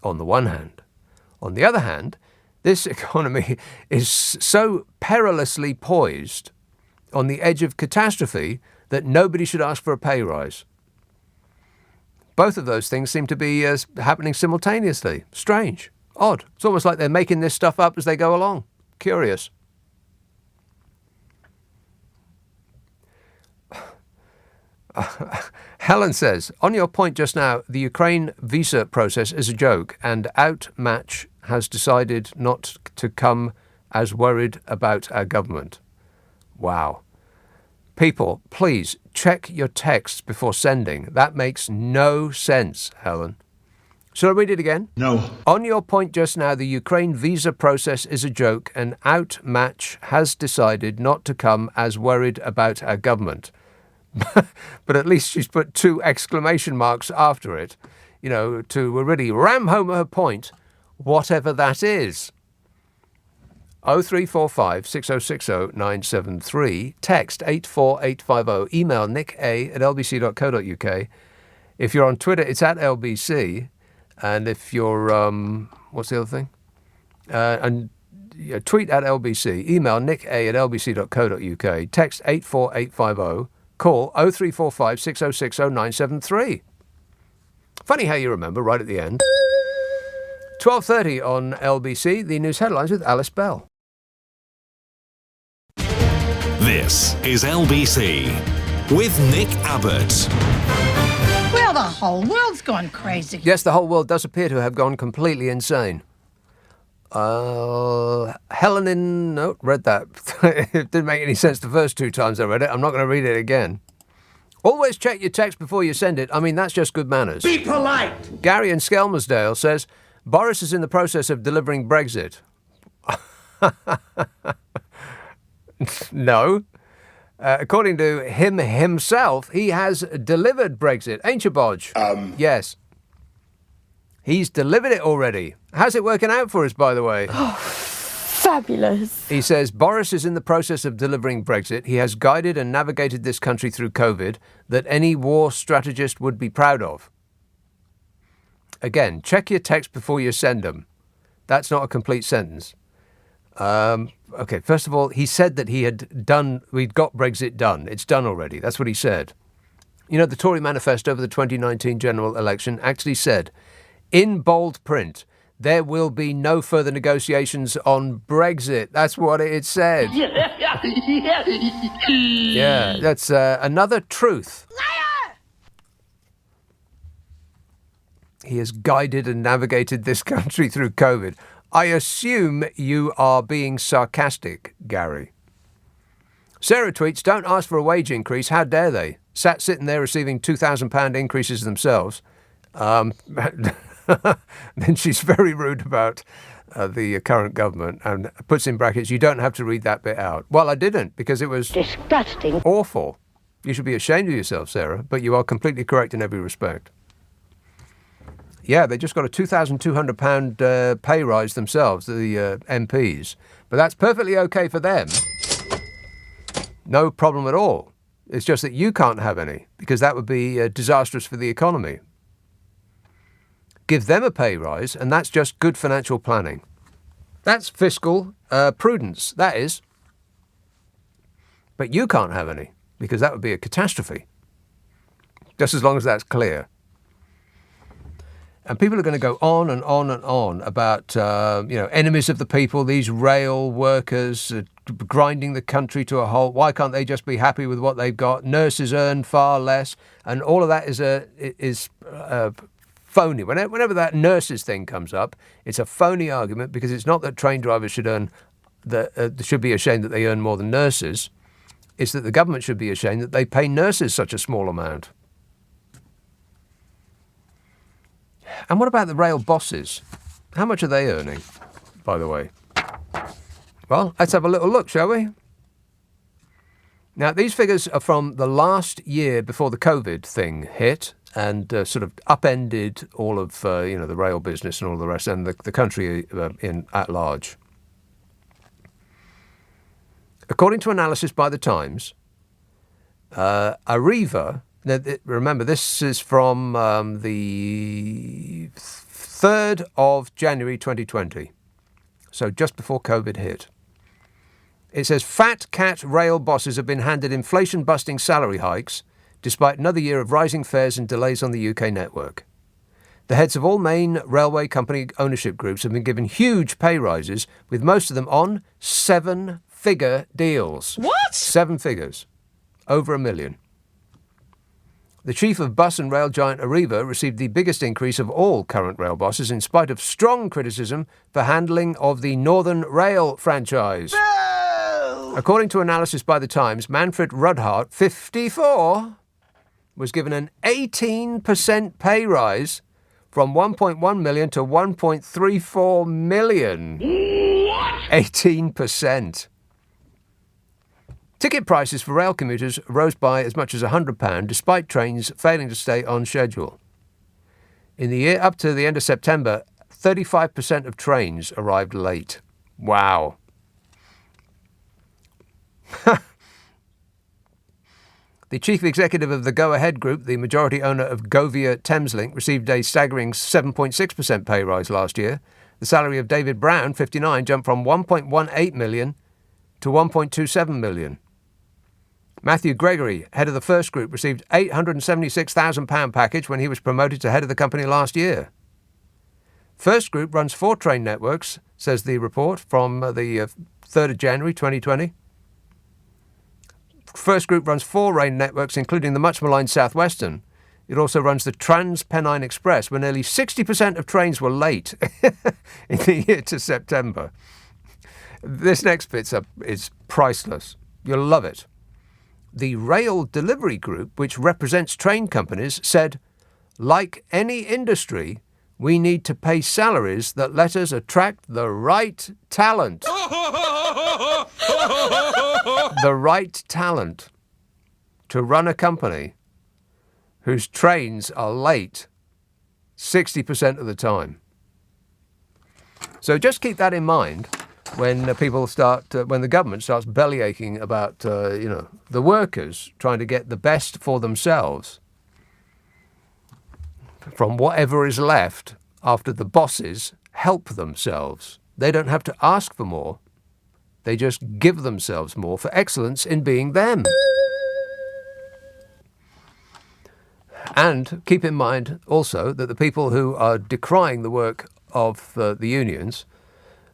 On the one hand. On the other hand, this economy is so perilously poised on the edge of catastrophe that nobody should ask for a pay rise. Both of those things seem to be happening simultaneously. Strange. Odd. It's almost like they're making this stuff up as they go along. Curious. Helen says, on your point just now, the Ukraine visa process is a joke and Outmatch has decided not to come as worried about our government. Wow. People, please check your texts before sending. That makes no sense, Helen. Shall I read it again? No. On your point just now, the Ukraine visa process is a joke and Outmatch has decided not to come as worried about our government. But at least she's put 2 exclamation marks after it, to really ram home her point, whatever that is. 0345 6060 973, text 84850, email nick@lbc.co.uk. If you're on Twitter, it's @LBC. And if you're, what's the other thing? Tweet @LBC, email nick@lbc.co.uk, text 84850, call 0345 6060 973. Funny how you remember right at the end. 12:30 on LBC, the news headlines with Alice Bell. This is LBC with Nick Abbott. Well, the whole world's gone crazy. Yes, the whole world does appear to have gone completely insane. Read that. It didn't make any sense the first 2 times I read it. I'm not going to read it again. Always check your text before you send it. I mean, that's just good manners. Be polite. Gary in Skelmersdale says, Boris is in the process of delivering Brexit. No. According to him himself, he has delivered Brexit. Ain't you, Bodge? Yes. He's delivered it already. How's it working out for us, by the way? Oh, fabulous. He says, Boris is in the process of delivering Brexit. He has guided and navigated this country through COVID that any war strategist would be proud of. Again, check your text before you send them. That's not a complete sentence. Okay, first of all, he said that we'd got Brexit done. It's done already. That's what he said. The Tory manifesto for the 2019 general election actually said, in bold print, there will be no further negotiations on Brexit. That's what it said. Yeah, that's another truth. Liar! He has guided and navigated this country through COVID. I assume you are being sarcastic, Gary. Sarah tweets, don't ask for a wage increase. How dare they? Sitting there receiving £2,000 increases themselves. Then she's very rude about the current government and puts in brackets, you don't have to read that bit out. Well, I didn't because it was disgusting. Awful. You should be ashamed of yourself, Sarah, but you are completely correct in every respect. Yeah, they just got a £2,200 pay rise themselves, the MPs. But that's perfectly okay for them. No problem at all. It's just that you can't have any, because that would be disastrous for the economy. Give them a pay rise, and that's just good financial planning. That's fiscal prudence, that is. But you can't have any, because that would be a catastrophe. Just as long as that's clear. And people are going to go on and on and on about, enemies of the people, these rail workers grinding the country to a halt. Why can't they just be happy with what they've got? Nurses earn far less. And all of that is phony. Whenever that nurses thing comes up, it's a phony argument because it's not that train drivers should be ashamed that they earn more than nurses. is that the government should be ashamed that they pay nurses such a small amount. And what about the rail bosses? How much are they earning, by the way? Well, let's have a little look, shall we? Now, these figures are from the last year before the COVID thing hit and sort of upended all of, the rail business and all the rest, and the country at large. According to analysis by The Times, Arriva, remember this is from the 3rd of January 2020, so just before COVID hit. It says fat cat rail bosses have been handed inflation-busting salary hikes despite another year of rising fares and delays on the UK network. The heads of all main railway company ownership groups have been given huge pay rises, with most of them on 7-figure deals. What? 7 figures. Over $1 million. The chief of bus and rail giant Arriva received the biggest increase of all current rail bosses in spite of strong criticism for handling of the Northern Rail franchise. According to analysis by The Times, Manfred Rudhart, 54, was given an 18% pay rise from 1.1 million to 1.34 million. What? 18%. Ticket prices for rail commuters rose by as much as £100 despite trains failing to stay on schedule. In the year up to the end of September, 35% of trains arrived late. Wow. The chief executive of the Go-Ahead Group, the majority owner of Govia Thameslink, received a staggering 7.6% pay rise last year. The salary of David Brown, 59, jumped from 1.18 million to 1.27 million. Matthew Gregory, head of the First Group, received £876,000 package when he was promoted to head of the company last year. First Group runs 4 train networks, says the report from the 3rd of January 2020. First Group runs 4 rail networks, including the much-maligned South Western. It also runs the Trans-Pennine Express, where nearly 60% of trains were late in the year to September. This next bit is priceless. You'll love it. The Rail Delivery Group, which represents train companies, said, like any industry, we need to pay salaries that let us attract the right talent. The right talent to run a company whose trains are late 60% of the time. So just keep that in mind when when the government starts bellyaching about, the workers trying to get the best for themselves from whatever is left after the bosses help themselves. They don't have to ask for more. They just give themselves more for excellence in being them. And keep in mind also that the people who are decrying the work of the unions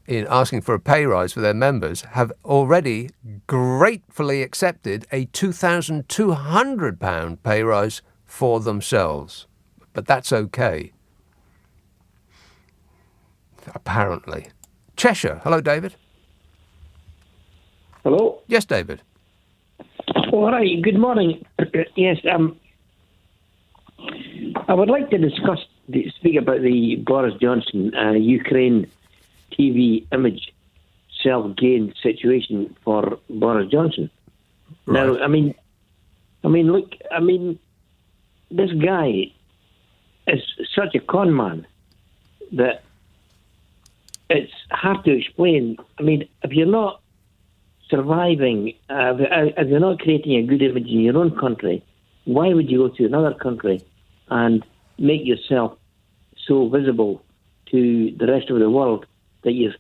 in asking for a pay rise for their members have already gratefully accepted a £2,200 pay rise for themselves. But that's okay. Apparently. Cheshire. Hello, David. Hello? Yes, David. All right. Good morning. Yes, I would like to speak about the Boris Johnson Ukraine TV image self-gain situation for Boris Johnson. Right. Now, look, this guy is such a con man that it's hard to explain. I mean, if you're not surviving, if you're not creating a good image in your own country, why would you go to another country and make yourself so visible to the rest of the world that you're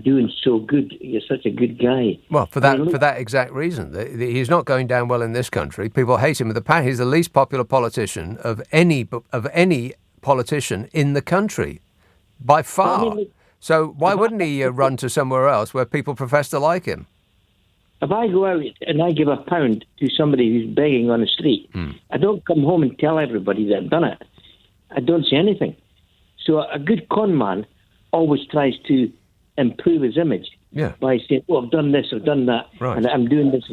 doing so good? You're such a good guy. Well, for that exact reason, he's not going down well in this country. People hate him with a passion. He's the least popular politician of any politician in the country, by far. So why wouldn't he run to somewhere else where people profess to like him? If I go out and I give £1 to somebody who's begging on the street, I don't come home and tell everybody that I've done it. I don't say anything. So a good con man always tries to improve his image by saying, "Oh, I've done this, I've done that, and I'm doing this."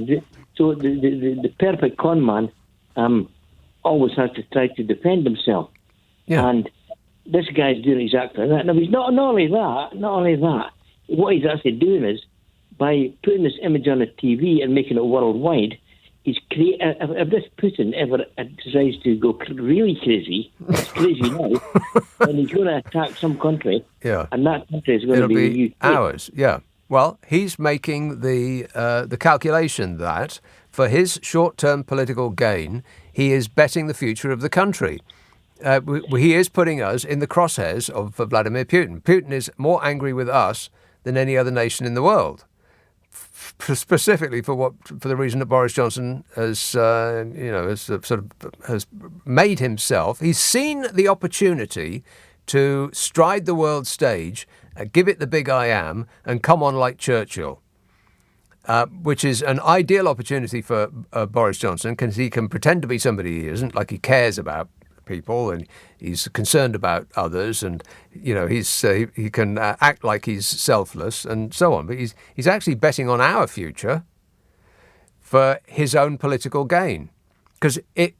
So the perfect con man always has to try to defend himself. Yeah. And this guy's doing exactly that. Now, he's not only that, what he's actually doing is, by putting this image on a TV and making it worldwide, he's if this Putin ever decides to go really crazy, it's crazy now, then he's going to attack some country, and that country is going to be the UK. Ours, yeah. Well, he's making the calculation that for his short-term political gain, he is betting the future of the country. He is putting us in the crosshairs of Vladimir Putin. Putin is more angry with us than any other nation in the world, specifically for the reason that Boris Johnson has made himself. He's seen the opportunity to stride the world stage, give it the big I am, and come on like Churchill, which is an ideal opportunity for Boris Johnson, because he can pretend to be somebody he isn't, like he cares about people and he's concerned about others, and he can act like he's selfless and so on. But he's actually betting on our future for his own political gain, because it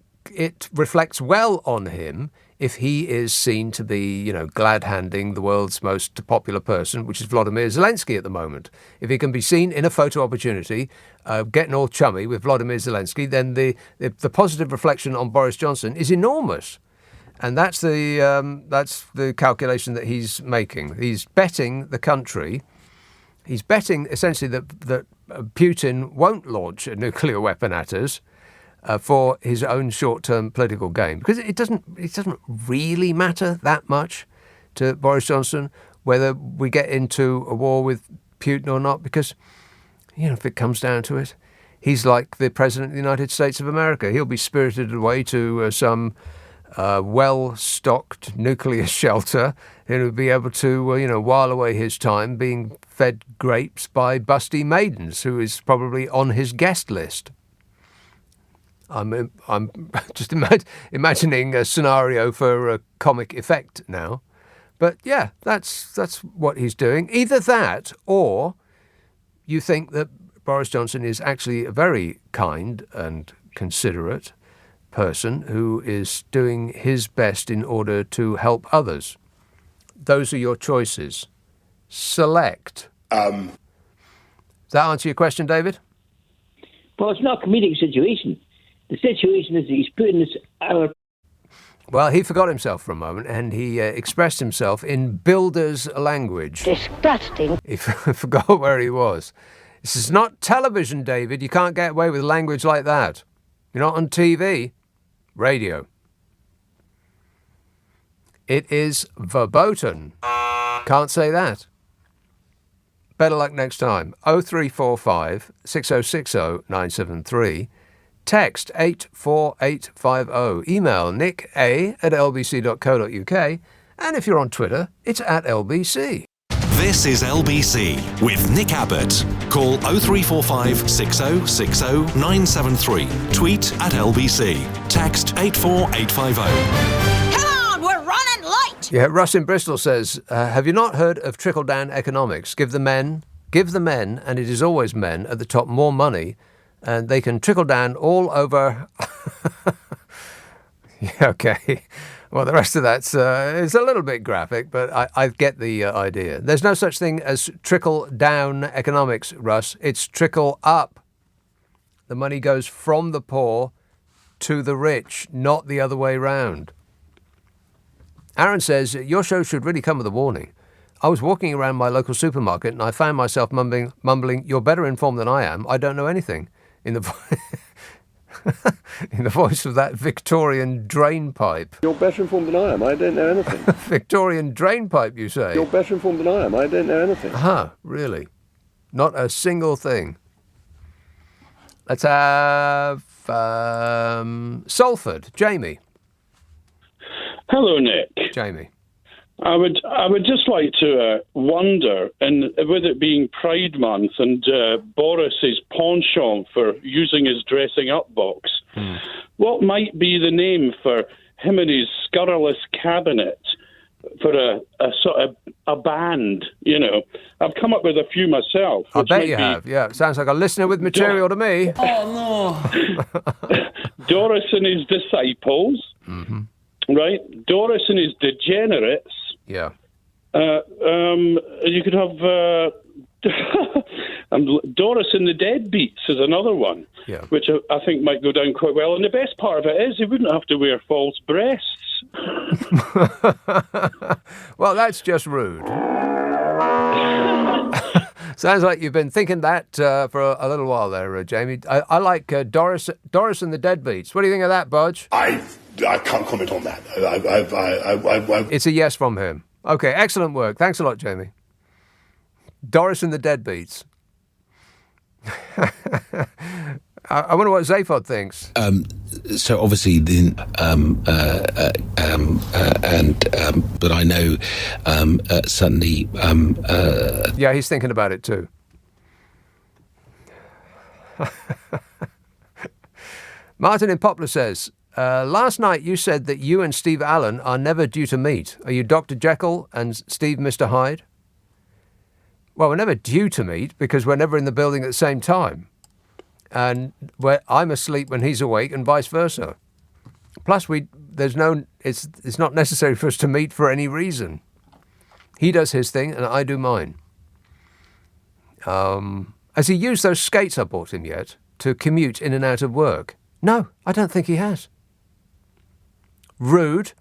reflects well on him if he is seen to be, glad-handing the world's most popular person, which is Vladimir Zelensky at the moment. If he can be seen in a photo opportunity, getting all chummy with Vladimir Zelensky, then the positive reflection on Boris Johnson is enormous. And that's the calculation that he's making. He's betting the country. He's betting essentially that Putin won't launch a nuclear weapon at us, for his own short-term political gain, because it doesn't really matter that much to Boris Johnson whether we get into a war with Putin or not, because if it comes down to it, he's like the President of the United States of America. He'll be spirited away to some well-stocked nuclear shelter, and he'll be able to while away his time being fed grapes by busty maidens, who is probably on his guest list. I'm just imagining a scenario for a comic effect now. But yeah, that's what he's doing. Either that, or you think that Boris Johnson is actually a very kind and considerate person who is doing his best in order to help others. Those are your choices. Select. Does that answer your question, David? Well, it's not a comedic situation. The situation is that he's putting this out. Well, he forgot himself for a moment, and he expressed himself in builder's language. Disgusting. He forgot where he was. This is not television, David. You can't get away with language like that. You're not on TV. Radio. It is verboten. Can't say that. Better luck next time. 0345 6060 973. Text 84850. Email nick@lbc.co.uk. And if you're on Twitter, it's @LBC. This is LBC with Nick Abbott. Call 0345 6060 973. Tweet @LBC. Text 84850. Come on, we're running late. Yeah, Russ in Bristol says, have you not heard of trickle-down economics? Give the men, and it is always men, at the top more money, and they can trickle down all over. Yeah, okay. Well, the rest of that's is a little bit graphic, but I get the idea. There's no such thing as trickle-down economics, Russ. It's trickle-up. The money goes from the poor to the rich, not the other way round. Aaron says, your show should really come with a warning. I was walking around my local supermarket and I found myself mumbling, you're better informed than I am. I don't know anything. In the voice of that Victorian drain pipe. You're better informed than I am. I don't know anything. Victorian drain pipe, you say? You're better informed than I am. I don't know anything. Really? Not a single thing. Let's have Salford. Jamie. Hello, Nick. Jamie. I would just like to wonder, and with it being Pride Month and Boris's penchant for using his dressing up box, what might be the name for him and his scurrilous cabinet for a sort of a band, you know. I've come up with a few myself. I bet you have, yeah. Sounds like a listener with material to me. Oh, no. Doris and his disciples, right? Doris and his degenerates. Yeah. You could have Doris and the Deadbeats is another one, which I think might go down quite well. And the best part of it is he wouldn't have to wear false breasts. Well, that's just rude. Sounds like you've been thinking that for a little while there, Jamie. I like Doris and the Deadbeats. What do you think of that, Budge? I can't comment on that. It's a yes from him. Okay, excellent work. Thanks a lot, Jamie. Doris and the Deadbeats. I wonder what Zaphod thinks. So obviously, but I know suddenly. Yeah, he's thinking about it too. Martin in Poplar says, last night you said that you and Steve Allen are never due to meet. Are you Dr. Jekyll and Steve Mr. Hyde? Well, we're never due to meet because we're never in the building at the same time. And I'm asleep when he's awake and vice versa. Plus, it's not necessary for us to meet for any reason. He does his thing and I do mine. Has he used those skates I bought him yet to commute in and out of work? No, I don't think he has. Rude.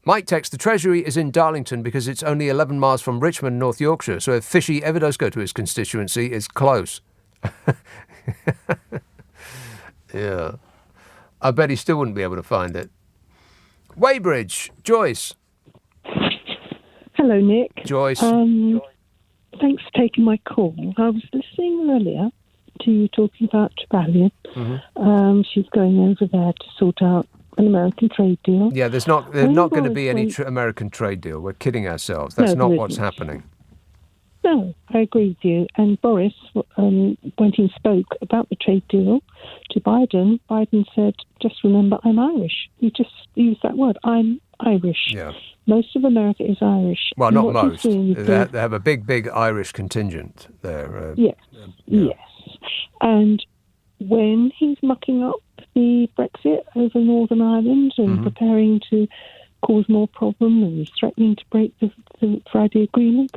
Mike texts, the Treasury is in Darlington because it's only 11 miles from Richmond, North Yorkshire, so if Fishy ever does go to his constituency, it's close. Yeah. I bet he still wouldn't be able to find it. Weybridge, Joyce. Hello, Nick. Joyce. Thanks for taking my call. I was listening earlier to you talking about Trevelyan. She's going over there to sort out an American trade deal. Yeah, there's not going to be any American trade deal. We're kidding ourselves. That's not what's happening. No, I agree with you. And Boris, when he spoke about the trade deal to Biden said, just remember, I'm Irish. He just used that word, I'm Irish. Yeah. Most of America is Irish. Well, not most. They have a big Irish contingent there. Yes. And when he's mucking up the Brexit over Northern Ireland and preparing to cause more problem and he's threatening to break the Good Friday Agreement,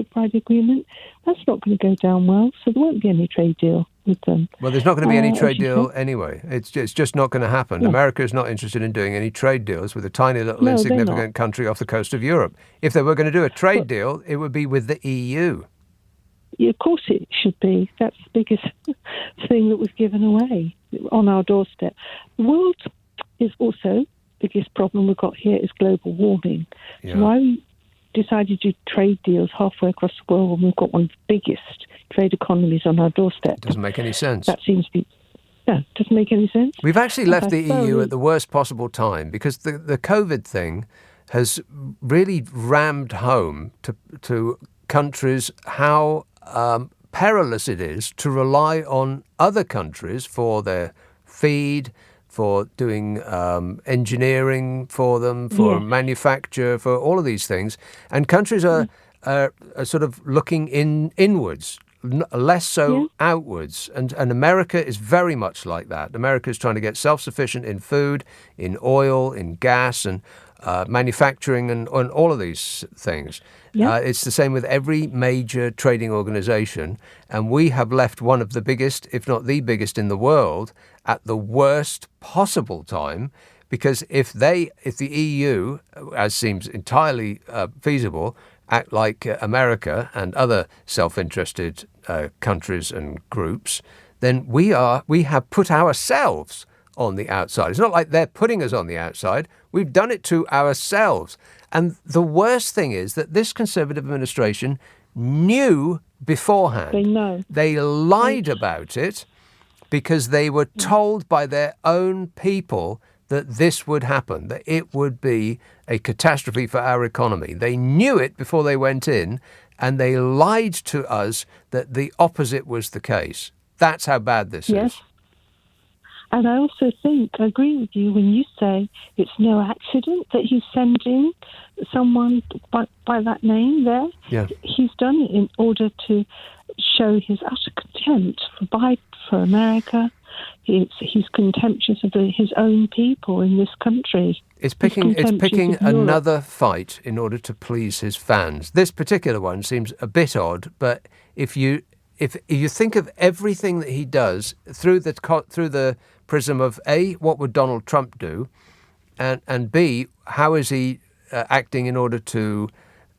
that's not going to go down well. So there won't be any trade deal with them. Well, there's not going to be any trade deal anyway. It's just not going to happen. No. America is not interested in doing any trade deals with a tiny little insignificant country off the coast of Europe. If they were going to do a trade deal, it would be with the EU. Yeah, of course it should be. That's the biggest thing that was given away on our doorstep. The world is also, biggest problem we've got here is global warming. Yeah. So why we decided to do trade deals halfway across the world when we've got one of the biggest trade economies on our doorstep? Doesn't make any sense. That seems to be... No, doesn't make any sense. We've actually left the EU at the worst possible time because the COVID thing has really rammed home to countries how perilous it is to rely on other countries for their feed, for doing engineering for them, for manufacture, for all of these things. And countries are sort of looking inwards, less so outwards. And America is very much like that. America is trying to get self-sufficient in food, in oil, in gas, and manufacturing and all of these things. It's the same with every major trading organization, and we have left one of the biggest, if not the biggest in the world, at the worst possible time, because if the EU, as seems entirely feasible, act like America and other self-interested countries and groups, then we have put ourselves on the outside. It's not like they're putting us on the outside. We've done it to ourselves. And the worst thing is that this Conservative administration knew beforehand. They know. They lied about it because they were told by their own people that this would happen, that it would be a catastrophe for our economy. They knew it before they went in, and they lied to us that the opposite was the case. That's how bad this is. And I also I agree with you when you say it's no accident that he's sending someone by that name there. Yeah. He's done it in order to show his utter contempt for America. He's contemptuous of his own people in this country. It's picking another fight in order to please his fans. This particular one seems a bit odd, but if you think of everything that he does through the prism of A, what would Donald Trump do, and B, how is he acting in order to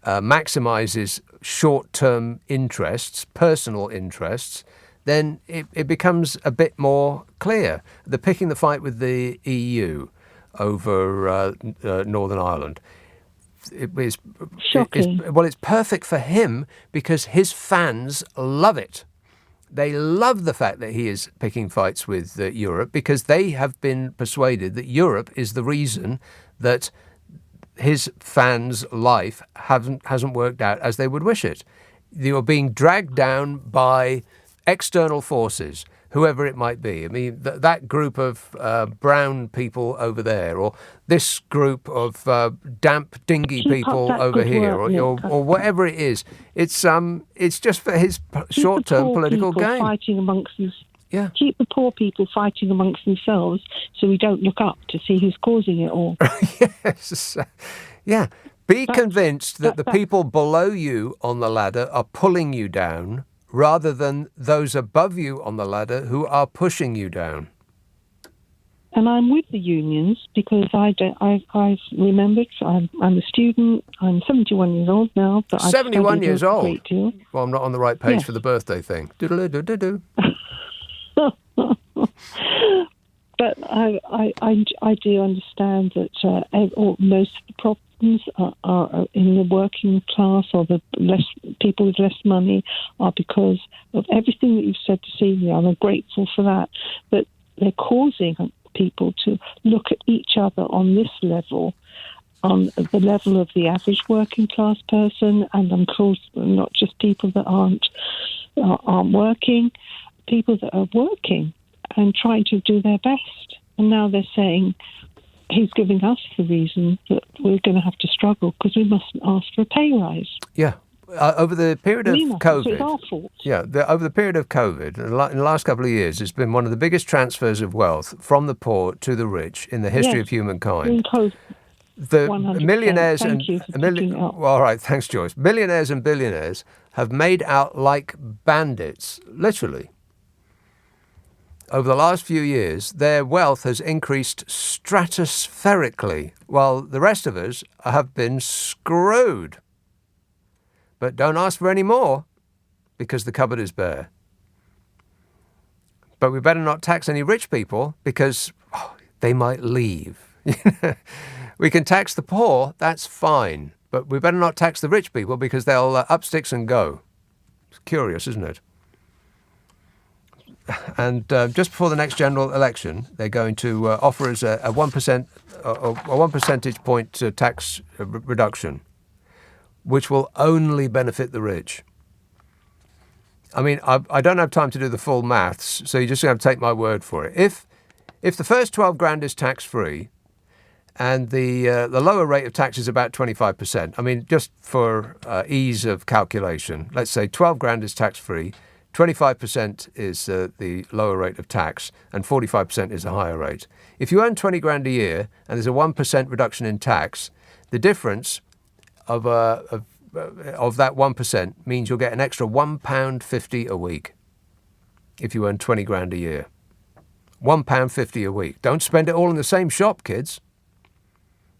maximise his short-term interests, personal interests, then it becomes a bit more clear. They're picking the fight with the EU over Northern Ireland. Shocking. It's perfect for him because his fans love it. They love the fact that he is picking fights with Europe because they have been persuaded that Europe is the reason that his fans' life hasn't worked out as they would wish it. You're being dragged down by external forces, whoever it might be. I mean, that group of brown people over there, or this group of damp, dingy people over here, or whatever it is. It's just for his short-term political gain. Fighting amongst Keep the poor people fighting amongst themselves, so we don't look up to see who's causing it all. Yes, yeah. Be convinced that the people below you on the ladder are pulling you down, rather than those above you on the ladder who are pushing you down. And I'm with the unions because I've remembered. I'm a student. I'm 71 years old now. But 71 years old? A great deal. Well, I'm not on the right page for the birthday thing. Doodle-doo-doo-doo. But I do understand that most of the problems are in the working class or the people with less money are because of everything that you've said to Celia. I'm grateful for that. But they're causing people to look at each other on this level, on the level of the average working class person, and of course not just people that aren't working, people that are working and trying to do their best. And now they're saying he's giving us the reason that we're going to have to struggle because we mustn't ask for a pay rise. Yeah. Over the period of COVID, so it's our fault. Yeah, over the period of COVID, in the last couple of years, it's been one of the biggest transfers of wealth from the poor to the rich in the history of humankind. The 100%. millionaires Thank you for picking it up. Well, all right, thanks, Joyce. Millionaires and billionaires have made out like bandits, literally. Over the last few years, their wealth has increased stratospherically, while the rest of us have been screwed. But don't ask for any more, because the cupboard is bare. But we better not tax any rich people, because they might leave. We can tax the poor, that's fine. But we better not tax the rich people, because they'll up sticks and go. It's curious, isn't it? And just before the next general election, they're going to offer us a 1%, a 1 percentage point tax reduction, which will only benefit the rich. I mean, I don't have time to do the full maths, so you're just going to have to take my word for it. If the first 12 grand is tax-free, and the lower rate of tax is about 25%, I mean, just for ease of calculation, let's say 12 grand is tax-free, 25% is the lower rate of tax, and 45% is the higher rate. If you earn 20 grand a year, and there's a 1% reduction in tax, the difference of that 1% means you'll get an extra £1.50 a week if you earn 20 grand a year. £1.50 a week. Don't spend it all in the same shop, kids.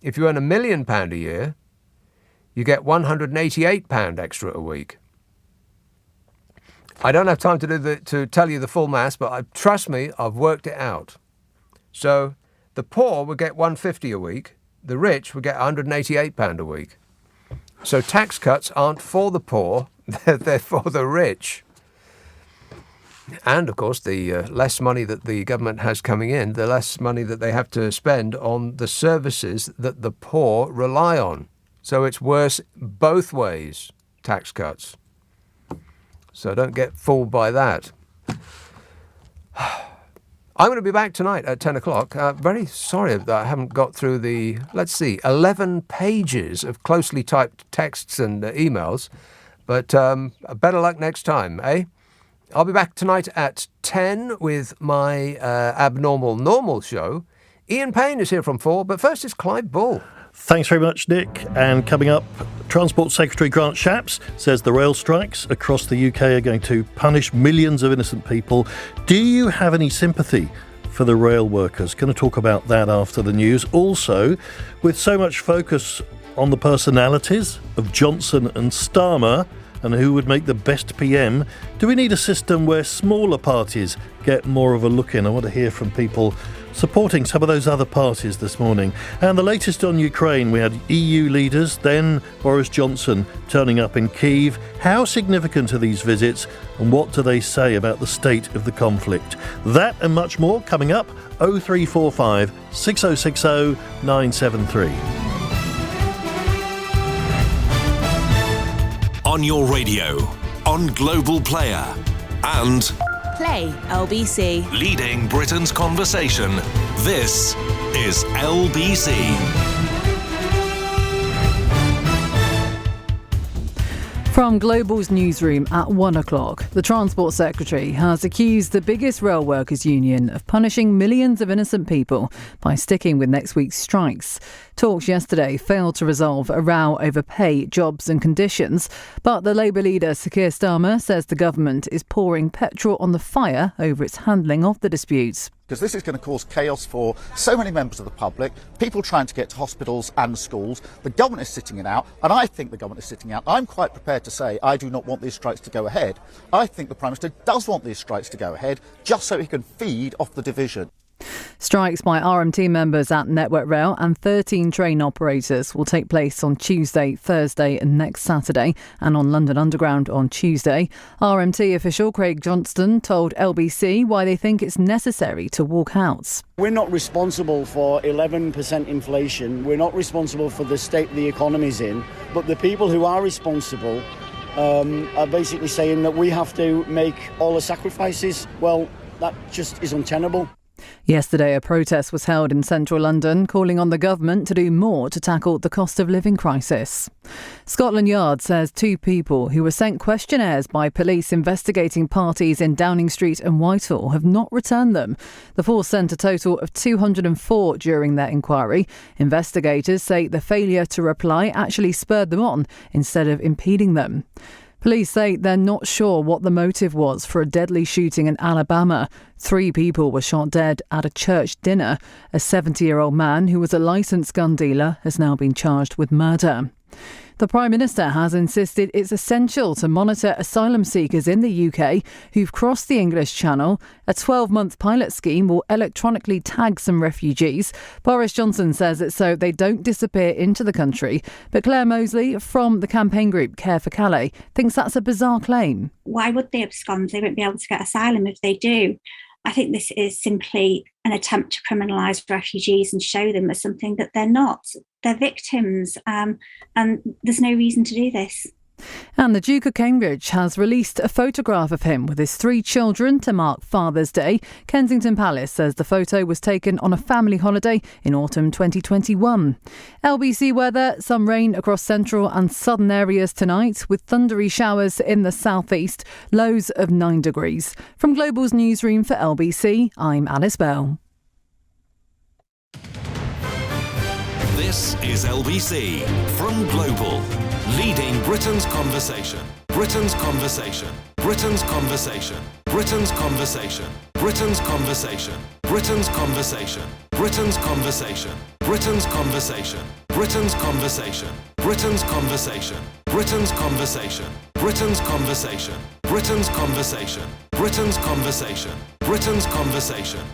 If you earn £1 million a year, you get £188 extra a week. I don't have time to tell you the full maths, but trust me, I've worked it out. So the poor will get £150 a week. The rich will get £188 a week. So tax cuts aren't for the poor, they're for the rich. And, of course, the less money that the government has coming in, the less money that they have to spend on the services that the poor rely on. So it's worse both ways, tax cuts. So don't get fooled by that. I'm going to be back tonight at 10 o'clock. Very sorry that I haven't got through the, 11 pages of closely typed texts and emails. But better luck next time, eh? I'll be back tonight at 10 with my Abnormal Normal show. Ian Payne is here from 4, but first is Clive Bull. Thanks very much, Nick. And coming up, Transport Secretary Grant Shapps says the rail strikes across the UK are going to punish millions of innocent people. Do you have any sympathy for the rail workers? Going to talk about that after the news. Also, with so much focus on the personalities of Johnson and Starmer and who would make the best PM, do we need a system where smaller parties get more of a look in? I want to hear from people supporting some of those other parties this morning. And the latest on Ukraine, we had EU leaders, then Boris Johnson turning up in Kyiv. How significant are these visits and what do they say about the state of the conflict? That and much more coming up. 0345 6060 973. On your radio, on Global Player, and Play LBC. leading Britain's conversation. This is LBC. From Global's newsroom at 1 o'clock, the Transport Secretary has accused the biggest rail workers' union of punishing millions of innocent people by sticking with next week's strikes. Talks yesterday failed to resolve a row over pay, jobs and conditions, but the Labour leader Sir Keir Starmer says the government is pouring petrol on the fire over its handling of the disputes. Because this is going to cause chaos for so many members of the public, people trying to get to hospitals and schools. The government is sitting it out, and I think the government is sitting out. I'm quite prepared to say I do not want these strikes to go ahead. I think the Prime Minister does want these strikes to go ahead, just so he can feed off the division. Strikes by RMT members at Network Rail and 13 train operators will take place on Tuesday, Thursday and next Saturday, and on London Underground on Tuesday. RMT official Craig Johnston told LBC why they think it's necessary to walk out. We're not responsible for 11% inflation. We're not responsible for the state the economy's in. But the people who are responsible are basically saying that we have to make all the sacrifices. Well, that just is untenable. Yesterday, a protest was held in central London, calling on the government to do more to tackle the cost of living crisis. Scotland Yard says 2 people who were sent questionnaires by police investigating parties in Downing Street and Whitehall have not returned them. The force sent a total of 204 during their inquiry. Investigators say the failure to reply actually spurred them on instead of impeding them. Police say they're not sure what the motive was for a deadly shooting in Alabama. 3 people were shot dead at a church dinner. A 70-year-old man who was a licensed gun dealer has now been charged with murder. The Prime Minister has insisted it's essential to monitor asylum seekers in the UK who've crossed the English Channel. A 12-month pilot scheme will electronically tag some refugees. Boris Johnson says it's so they don't disappear into the country. But Claire Mosley from the campaign group Care for Calais thinks that's a bizarre claim. Why would they abscond? They won't be able to get asylum if they do. I think this is simply an attempt to criminalise refugees and show them as something that they're not. They're victims, and there's no reason to do this. And the Duke of Cambridge has released a photograph of him with his 3 children to mark Father's Day. Kensington Palace says the photo was taken on a family holiday in autumn 2021. LBC weather, some rain across central and southern areas tonight with thundery showers in the southeast, lows of 9 degrees. From Global's newsroom for LBC, I'm Alice Bell. This is LBC from Global, leading Britain's conversation. Britain's conversation. Britain's conversation. Britain's conversation. Britain's conversation. Britain's conversation. Britain's conversation. Britain's conversation. Britain's conversation. Britain's conversation. Britain's conversation. Britain's conversation. Britain's conversation. Britain's conversation. Britain's conversation.